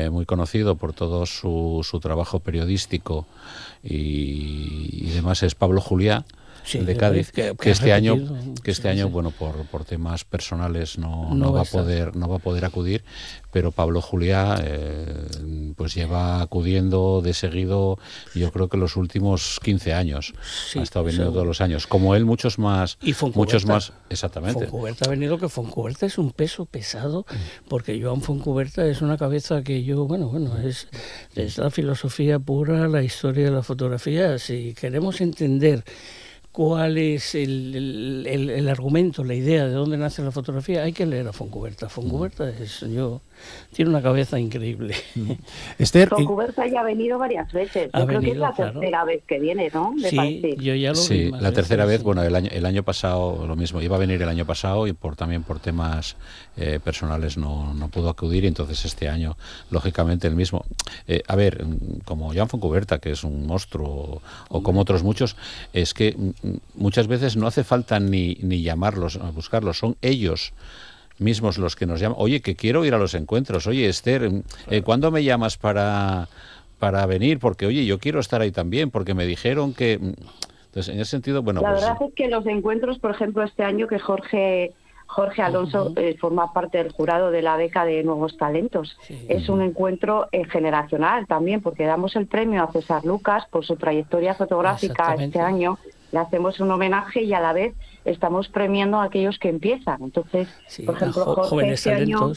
muy conocido por todo su trabajo periodístico y demás, es Pablo Juliá, sí, de Cádiz, que este año, bueno, por temas personales no va a poder acudir, pero Pablo Juliá pues lleva acudiendo de seguido, yo creo que los últimos 15 años. Sí, ha estado viniendo todos los años, como él, muchos más, exactamente. Foncuberta ha venido, que Foncuberta es un peso pesado, porque Joan Foncuberta es una cabeza que es la filosofía pura, la historia de la fotografía. Si queremos entender cuál es el argumento, la idea de dónde nace la fotografía, hay que leer a Foncuberta. Foncuberta tiene una cabeza increíble. Esther, Foncuberta ya ha venido varias veces. Yo creo que es la tercera vez que viene, ¿no? Sí, yo ya lo vi más la tercera vez. Sí. Bueno, el año pasado lo mismo. Iba a venir el año pasado y también por temas personales no pudo acudir, y entonces este año, lógicamente, el mismo. A ver, como Joan Foncuberta, que es un monstruo, o como otros muchos, es que muchas veces no hace falta ni llamarlos, a buscarlos, son ellos mismos los que nos llaman. Oye, que quiero ir a los encuentros. Oye, Esther, ¿cuándo me llamas para venir? Porque, oye, yo quiero estar ahí también, porque me dijeron que... Entonces, en ese sentido, bueno... La verdad es que los encuentros, por ejemplo, este año que Jorge Alonso forma parte del jurado de la beca de Nuevos Talentos. Sí. Es un encuentro generacional también, porque damos el premio a César Lucas por su trayectoria fotográfica este año, le hacemos un homenaje y a la vez estamos premiando a aquellos que empiezan. Entonces, por ejemplo, Jorge jóvenes este año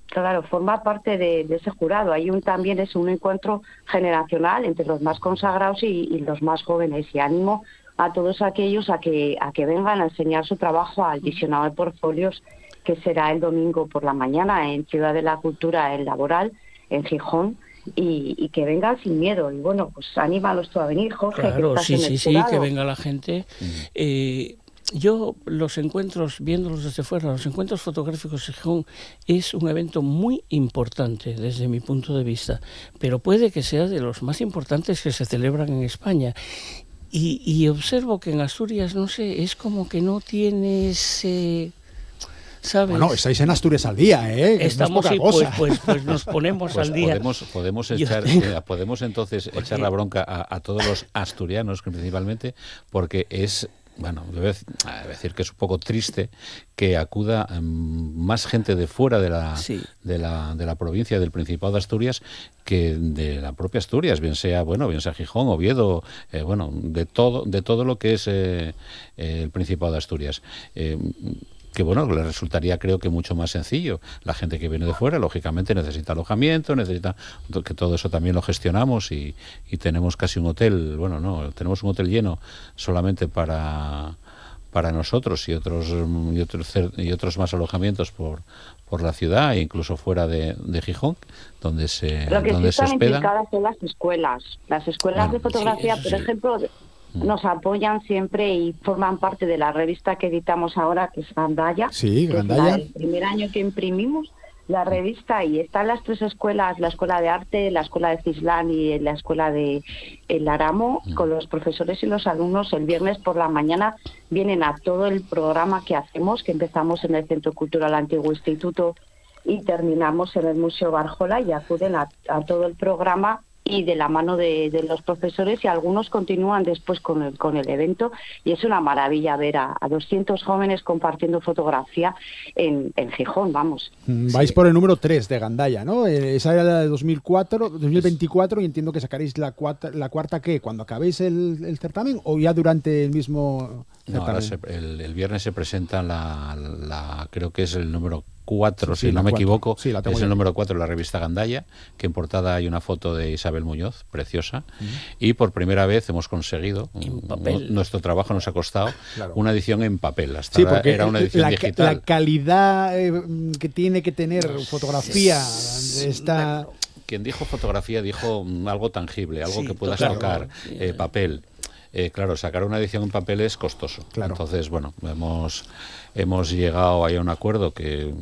talentos, forma parte de ese jurado. Hay también es un encuentro generacional entre los más consagrados y los más jóvenes, y animo a todos aquellos a que vengan a enseñar su trabajo al visionado de portfolios, que será el domingo por la mañana en Ciudad de la Cultura, el Laboral, en Gijón, y que vengan sin miedo. Y bueno, pues anímalos tú a venir, Jorge. Claro, que sí, que venga la gente. Yo los encuentros, viéndolos desde fuera, los encuentros fotográficos de Gijón es un evento muy importante desde mi punto de vista, pero puede que sea de los más importantes que se celebran en España. Y observo que en Asturias, no sé, es como que no tiene ese... ¿sabes? Bueno, estáis en Asturias al día, ¿eh? Estamos, no es poca cosa. Pues nos ponemos al día. Podemos entonces echar la bronca a todos los asturianos principalmente, porque es... Bueno, debo decir que es un poco triste que acuda más gente de fuera de la provincia del Principado de Asturias que de la propia Asturias, bien sea Gijón, Oviedo, de todo lo que es el Principado de Asturias. Que le resultaría, creo que mucho más sencillo. La gente que viene de fuera, lógicamente, necesita alojamiento, necesita que todo eso también lo gestionamos y tenemos casi un hotel, tenemos un hotel lleno solamente para nosotros y otros más alojamientos por la ciudad e incluso fuera de Gijón, donde se Lo que donde sí están se hospedan. implicadas son las escuelas. Las escuelas de fotografía, por ejemplo, nos apoyan siempre y forman parte de la revista que editamos ahora, que es Gandaya. Sí, Gandaya. Es el primer año que imprimimos la revista, y están las tres escuelas, la Escuela de Arte, la Escuela de Cislán y la Escuela de El Aramo, con los profesores y los alumnos. El viernes por la mañana vienen a todo el programa que hacemos, que empezamos en el Centro Cultural Antiguo Instituto y terminamos en el Museo Barjola, y acuden a todo el programa y de la mano de los profesores, y algunos continúan después con el evento, y es una maravilla ver a 200 jóvenes compartiendo fotografía en Gijón, vamos. Vais por el número 3 de Gandaya, ¿no? Esa era la de 2024, y entiendo que sacaréis la cuarta, ¿qué? ¿Cuando acabéis el certamen o ya durante el mismo certamen? No, el viernes se presenta creo que es el número 4, si no me equivoco, es el número 4 de la revista Gandaya, que en portada hay una foto de Isabel Muñoz, preciosa, y por primera vez hemos conseguido, nuestro trabajo nos ha costado, una edición en papel. Hasta ahora era una edición digital. La calidad que tiene que tener fotografía está... Quien dijo fotografía dijo algo tangible, algo que puedas tocar, papel. Claro, sacar una edición en papel es costoso. Claro. Entonces, hemos llegado ahí a un acuerdo que,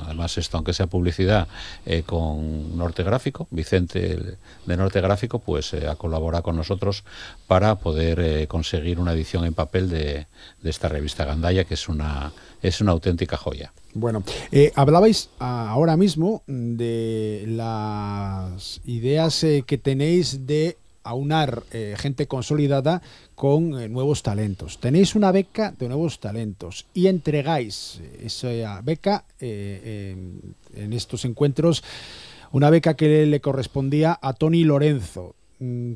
además, esto, aunque sea publicidad, con Norte Gráfico, Vicente de Norte Gráfico, pues ha colaborado con nosotros para poder conseguir una edición en papel de esta revista Gandaya, que es una auténtica joya. Bueno, hablabais ahora mismo de las ideas que tenéis de aunar gente consolidada con nuevos talentos. Tenéis una beca de nuevos talentos y entregáis esa beca en estos encuentros, una beca que le correspondía a Toni Lorenzo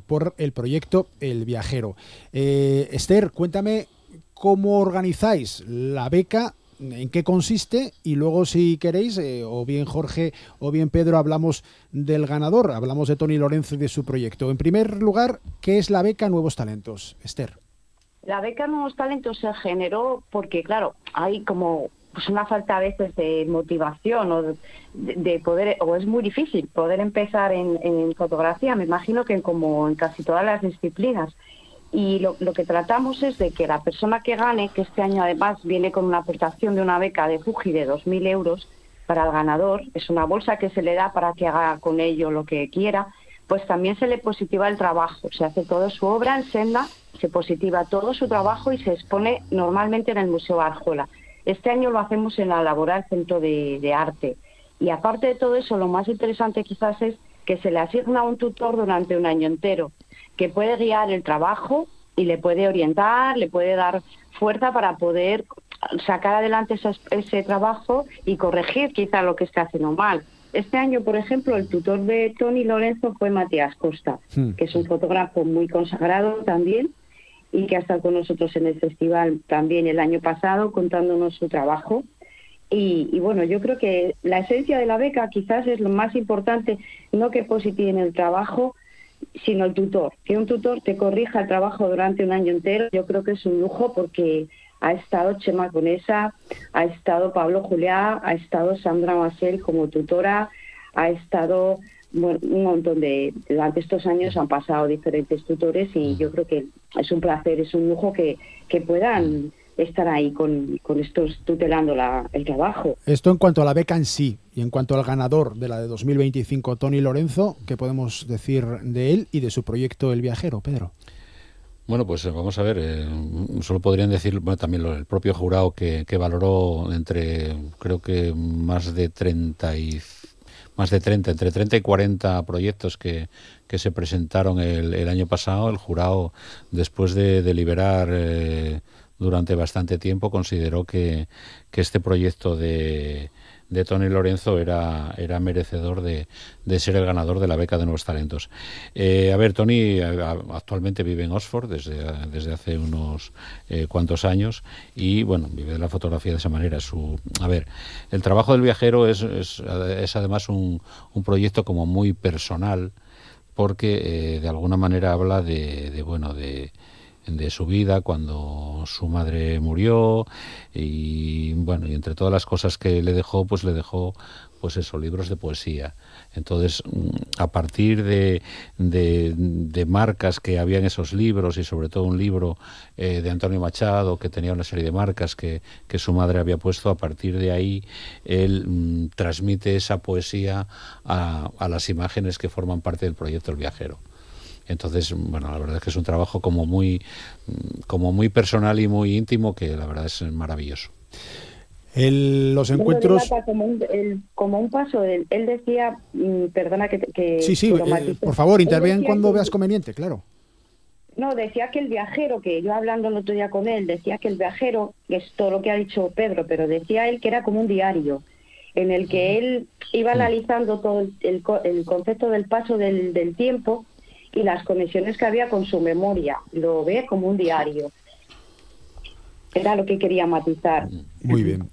por el proyecto El Viajero. Esther, cuéntame cómo organizáis la beca, en qué consiste, y luego, si queréis, o bien Jorge o bien Pedro, hablamos del ganador, hablamos de Toni Lorenzo y de su proyecto. En primer lugar, ¿qué es la beca Nuevos Talentos? Esther. La beca Nuevos Talentos se generó porque, claro, hay como una falta a veces de motivación o de poder, o es muy difícil poder empezar en fotografía, me imagino que como en casi todas las disciplinas. Y lo que tratamos es de que la persona que gane, que este año además viene con una aportación de una beca de Fuji de 2.000 euros para el ganador, es una bolsa que se le da para que haga con ello lo que quiera, pues también se le positiva el trabajo, se hace toda su obra en senda, se positiva todo su trabajo y se expone normalmente en el Museo Barjola. Este año lo hacemos en la Laboral Centro de Arte. Y aparte de todo eso, lo más interesante quizás es que se le asigna un tutor durante un año entero, que puede guiar el trabajo y le puede orientar, le puede dar fuerza para poder sacar adelante ese trabajo y corregir quizá lo que está haciendo mal. Este año, por ejemplo, el tutor de Toni Lorenzo fue Matías Costa, que es un fotógrafo muy consagrado también, y que ha estado con nosotros en el festival también el año pasado contándonos su trabajo. Y bueno, yo creo que la esencia de la beca quizás es lo más importante, no que positiven el trabajo, sino el tutor. Que un tutor te corrija el trabajo durante un año entero, yo creo que es un lujo, porque ha estado Chema Conesa, ha estado Pablo Juliá, ha estado Sandra Masel como tutora, ha estado un montón durante estos años han pasado diferentes tutores, y yo creo que es un placer, es un lujo que puedan estar ahí con estos tutelando el trabajo. Esto en cuanto a la beca en sí, y en cuanto al ganador de la de 2025, Toni Lorenzo, ¿qué podemos decir de él y de su proyecto El Viajero, Pedro? Bueno, pues vamos a ver, solo podrían decir también el propio jurado que valoró entre, creo que entre 30 y 40 proyectos que se presentaron el año pasado. El jurado, después de deliberar durante bastante tiempo, consideró que este proyecto de Toni Lorenzo era merecedor de ser el ganador de la beca de Nuevos Talentos. A ver, Toni actualmente vive en Oxford desde hace unos cuantos años, y bueno, vive de la fotografía de esa manera. El trabajo del viajero es además un proyecto como muy personal, porque de alguna manera habla de su vida cuando su madre murió, y bueno, y entre todas las cosas que le dejó libros de poesía. Entonces, a partir de marcas que había en esos libros, y sobre todo un libro de Antonio Machado que tenía una serie de marcas que su madre había puesto, a partir de ahí él transmite esa poesía a las imágenes que forman parte del proyecto El Viajero. Entonces, bueno, la verdad es que es un trabajo como muy personal y muy íntimo, que la verdad es maravilloso. Los encuentros... Como un paso, él decía, perdona que Sí, por favor, interven cuando veas conveniente, claro. No, decía que el viajero, que yo hablando el otro día con él, decía que el viajero, que es todo lo que ha dicho Pedro, pero decía él que era como un diario, en el que él iba analizando todo el concepto del paso del tiempo, y las conexiones que había con su memoria. Lo ve como un diario. Era lo que quería matizar. Muy bien.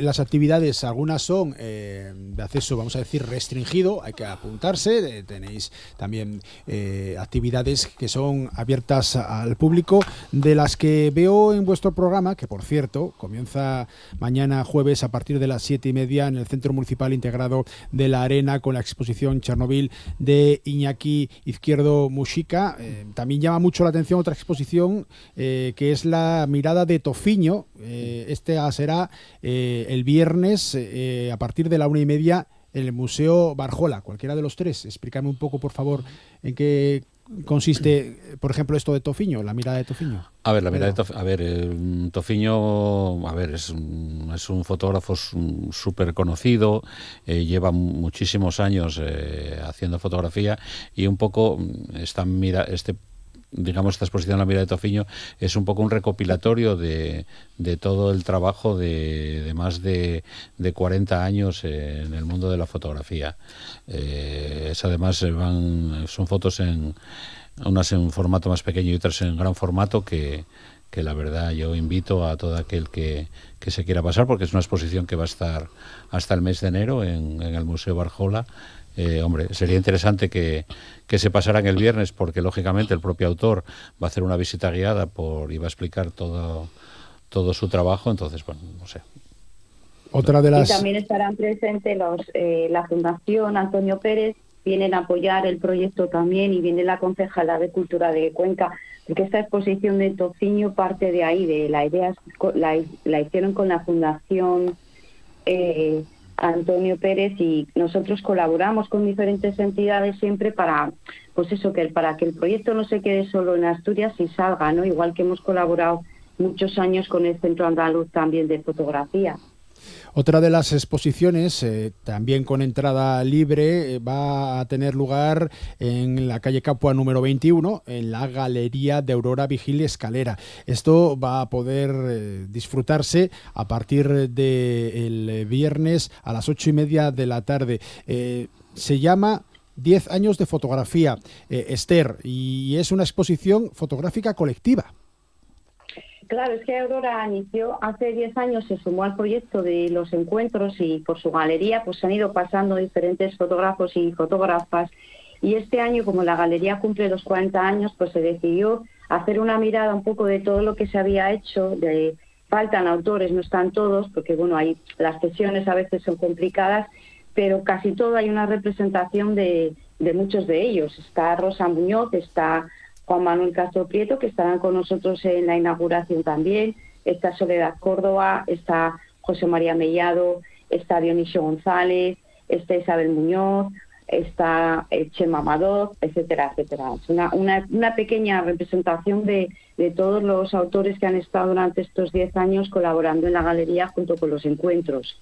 Las actividades, algunas son de acceso, vamos a decir, restringido, hay que apuntarse. Tenéis también actividades que son abiertas al público, de las que veo en vuestro programa, que por cierto comienza mañana jueves a partir de las 7:30 en el Centro Municipal Integrado de la Arena, con la exposición Chernobyl de Iñaki Izquierdo Muxica. También llama mucho la atención otra exposición que es La mirada de Tofiño. Será el viernes a partir de la 1:30 en el Museo Barjola, cualquiera de los tres. Explícame un poco, por favor, en qué consiste, por ejemplo, esto de Tofiño, la mirada de Tofiño. A ver, la mirada de Tofiño, es un fotógrafo súper conocido, lleva muchísimos años haciendo fotografía, y un poco esta exposición La mirada de Tofiño es un poco un recopilatorio de todo el trabajo de más de 40 años en el mundo de la fotografía. Además son fotos unas en formato más pequeño y otras en gran formato, que la verdad yo invito a todo aquel que se quiera pasar, porque es una exposición que va a estar hasta el mes de enero en el Museo Barjola. Sería interesante que se pasaran el viernes, porque lógicamente el propio autor va a hacer una visita guiada y va a explicar todo su trabajo. Entonces, bueno, no sé. Y también estarán presentes la Fundación Antonio Pérez, vienen a apoyar el proyecto también, y viene la Concejalía de Cultura de Cuenca, porque esta exposición de Tofiño parte de ahí, de la idea, la hicieron con la Fundación Antonio Pérez, y nosotros colaboramos con diferentes entidades siempre para que el proyecto no se quede solo en Asturias y salga, ¿no? Igual que hemos colaborado muchos años con el Centro Andaluz también de Fotografía. Otra de las exposiciones, también con entrada libre, va a tener lugar en la calle Capua número 21, en la Galería de Aurora Vigil Escalera. Esto va a poder disfrutarse a partir del viernes a las 8:30 de la tarde. Se llama 10 años de fotografía, Esther, y es una exposición fotográfica colectiva. Claro, es que Aurora inició hace 10 años, se sumó al proyecto de los encuentros y por su galería pues han ido pasando diferentes fotógrafos y fotógrafas. Y este año, como la galería cumple los 40 años, pues se decidió hacer una mirada un poco de todo lo que se había hecho. Faltan autores, no están todos, porque bueno, las sesiones a veces son complicadas, pero casi todo hay una representación de muchos de ellos. Está Rosa Muñoz, está Juan Manuel Castro Prieto, que estarán con nosotros en la inauguración también, está Soledad Córdoba, está José María Mellado, está Dionisio González, está Isabel Muñoz, está Chema Amador, etcétera, etcétera. Es una pequeña representación de todos los autores que han estado durante estos 10 años colaborando en la galería junto con los encuentros.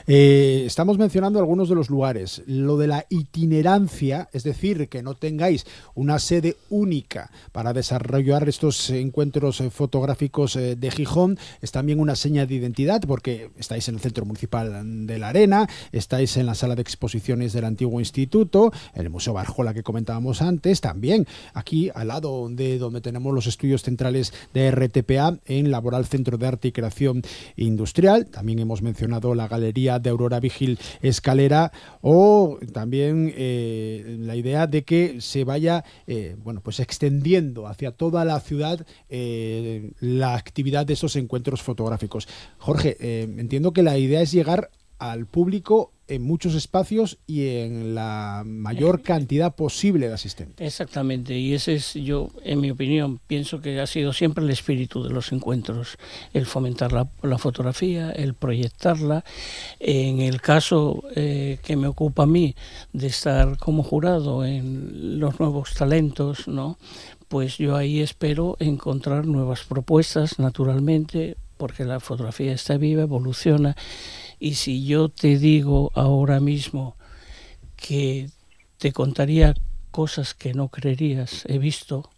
Estamos mencionando algunos de los lugares. Lo de la itinerancia, es decir, que no tengáis una sede única para desarrollar estos encuentros fotográficos de Gijón, es también una seña de identidad, porque estáis en el Centro Municipal de la Arena, estáis en la sala de exposiciones del antiguo instituto, en el Museo Barjola que comentábamos antes, también aquí al lado de donde tenemos los estudios centrales de RTPA, en Laboral Centro de Arte y Creación Industrial. También hemos mencionado la Galería de Aurora Vigil Escalera, o también la idea de que se vaya pues extendiendo hacia toda la ciudad la actividad de esos encuentros fotográficos. Jorge, entiendo que la idea es llegar al público en muchos espacios y en la mayor cantidad posible de asistentes. Exactamente, y ese es, yo, en mi opinión, pienso que ha sido siempre el espíritu de los encuentros, el fomentar la fotografía, el proyectarla. En el caso que me ocupa a mí de estar como jurado en los nuevos talentos, ¿no? Pues yo ahí espero encontrar nuevas propuestas, naturalmente, porque la fotografía está viva, evoluciona. Y si yo te digo ahora mismo que te contaría cosas que no creerías, he visto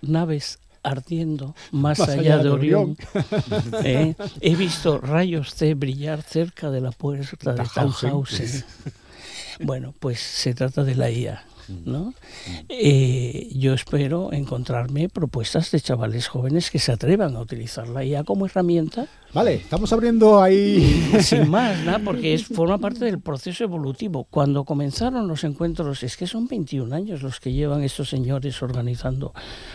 naves ardiendo más allá de Orión. He visto rayos C brillar cerca de la puerta de Tannhausen. Bueno, pues se trata de la IA, ¿no? Yo espero encontrarme propuestas de chavales jóvenes que se atrevan a utilizar la IA como herramienta. Vale, estamos abriendo ahí... Sin más, ¿no? Porque forma parte del proceso evolutivo. Cuando comenzaron los encuentros, es que son 21 años los que llevan estos señores organizando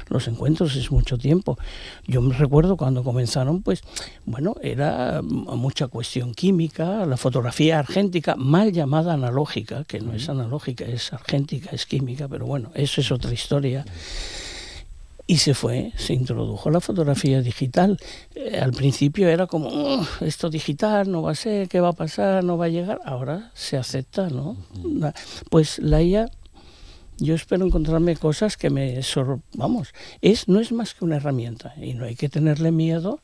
los encuentros, es mucho tiempo. Yo me recuerdo cuando comenzaron, pues, bueno, era mucha cuestión química, la fotografía argéntica, mal llamada analógica, que no es analógica, es argéntica, es química, pero bueno, eso es otra historia. Y se introdujo la fotografía digital. Al principio era como, esto digital no va a ser, ¿qué va a pasar? No va a llegar. Ahora se acepta, ¿no? Pues la IA, yo espero encontrarme cosas que no es más que una herramienta y no hay que tenerle miedo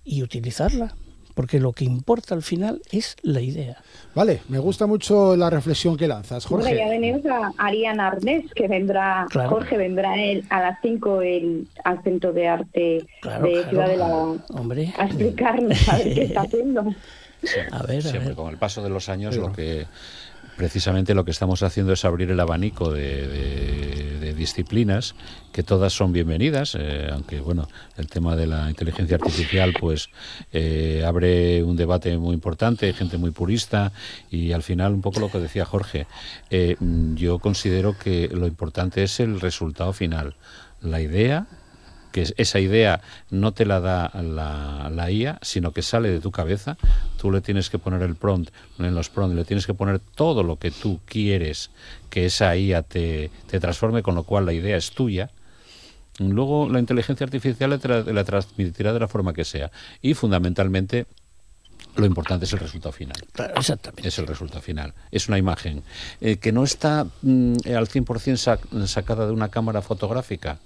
y utilizarla, porque lo que importa al final es la idea. Vale, me gusta mucho la reflexión que lanzas, Jorge. Bueno, ya venimos a Ariana Arnés, que vendrá, claro. Jorge vendrá a las 5 al Centro de Arte de Ciudad de la... Hombre. A explicarnos a ver qué está haciendo. Sí, siempre con el paso de los años precisamente lo que estamos haciendo es abrir el abanico de disciplinas, que todas son bienvenidas, aunque bueno, el tema de la inteligencia artificial pues abre un debate muy importante, hay gente muy purista, y al final un poco lo que decía Jorge, yo considero que lo importante es el resultado final, la idea, que esa idea no te la da la IA, sino que sale de tu cabeza. Tú le tienes que poner el prompt, en los prompts le tienes que poner todo lo que tú quieres que esa IA te transforme, con lo cual la idea es tuya. Luego la inteligencia artificial la transmitirá de la forma que sea. Y fundamentalmente lo importante es el resultado final. Claro, exactamente. Es el resultado final. Es una imagen que no está al 100% sacada de una cámara fotográfica.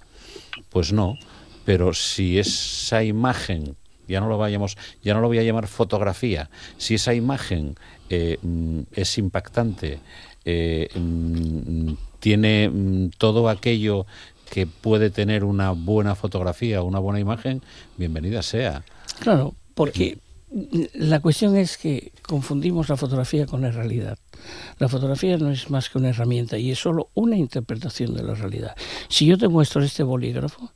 Pues no, pero si esa imagen, ya no lo voy a llamar fotografía, si esa imagen es impactante, tiene todo aquello que puede tener una buena fotografía o una buena imagen, bienvenida sea. Claro, porque La cuestión es que confundimos la fotografía con la realidad. La fotografía no es más que una herramienta y es solo una interpretación de la realidad. Si yo te muestro este bolígrafo,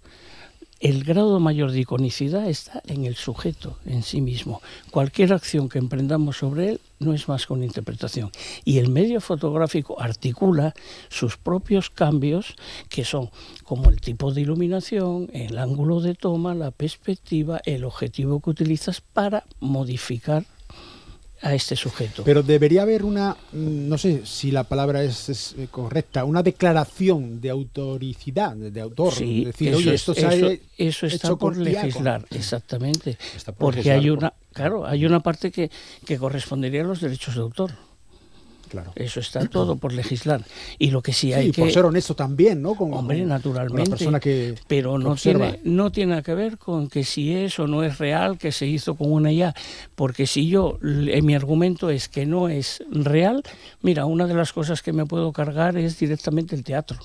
el grado mayor de iconicidad está en el sujeto en sí mismo. Cualquier acción que emprendamos sobre él no es más que una interpretación. Y el medio fotográfico articula sus propios cambios, que son como el tipo de iluminación, el ángulo de toma, la perspectiva, el objetivo que utilizas para modificar a este sujeto. Pero debería haber una, no sé si la palabra es correcta, una declaración de autoricidad, de autor. Sí, decir, eso, oye, esto se ha eso está hecho por con legislar, Tiago. exactamente. Está por Porque legislar, hay una parte que correspondería a los derechos de autor. Claro. Eso está todo por legislar. Y lo que sí hay por que... ser honesto también, ¿no? Hombre, naturalmente. Con la persona que pero no observa. no tiene que ver con que si es o no es real, que se hizo con una IA. Porque si mi argumento es que no es real, mira, una de las cosas que me puedo cargar es directamente el teatro.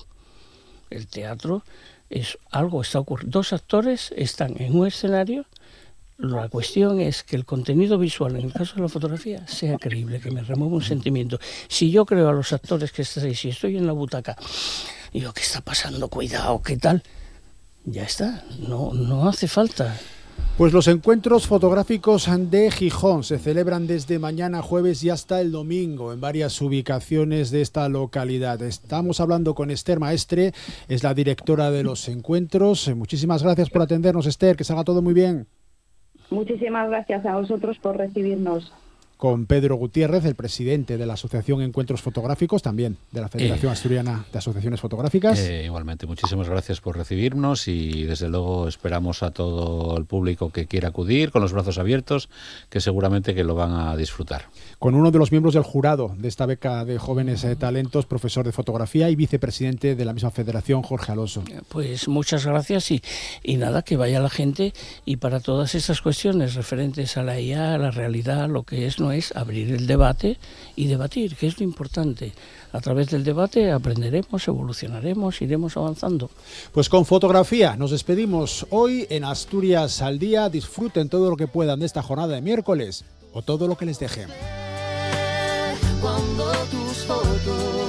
El teatro es algo, está ocurriendo. Dos actores están en un escenario. La cuestión es que el contenido visual, en el caso de la fotografía, sea creíble, que me remueva un sentimiento. Si yo creo a los actores que están ahí, si estoy en la butaca, y digo, ¿qué está pasando? Cuidado, ¿qué tal? Ya está, no hace falta. Pues los encuentros fotográficos de Gijón se celebran desde mañana jueves y hasta el domingo en varias ubicaciones de esta localidad. Estamos hablando con Esther Maestre, es la directora de los encuentros. Muchísimas gracias por atendernos, Esther, que salga todo muy bien. Muchísimas gracias a vosotros por recibirnos. Con Pedro Gutiérrez, el presidente de la Asociación Encuentros Fotográficos, también de la Federación Asturiana de Asociaciones Fotográficas. Igualmente, muchísimas gracias por recibirnos y desde luego esperamos a todo el público que quiera acudir con los brazos abiertos, que seguramente que lo van a disfrutar. Con uno de los miembros del jurado de esta beca de jóvenes talentos, profesor de fotografía y vicepresidente de la misma federación, Jorge Alonso. Pues muchas gracias y nada, que vaya la gente y para todas estas cuestiones referentes a la IA, a la realidad, lo que es, no es abrir el debate y debatir, que es lo importante. A través del debate aprenderemos, evolucionaremos, iremos avanzando. Pues con fotografía nos despedimos hoy en Asturias al Día. Disfruten todo lo que puedan de esta jornada de miércoles o todo lo que les deje. Cuando tus fotos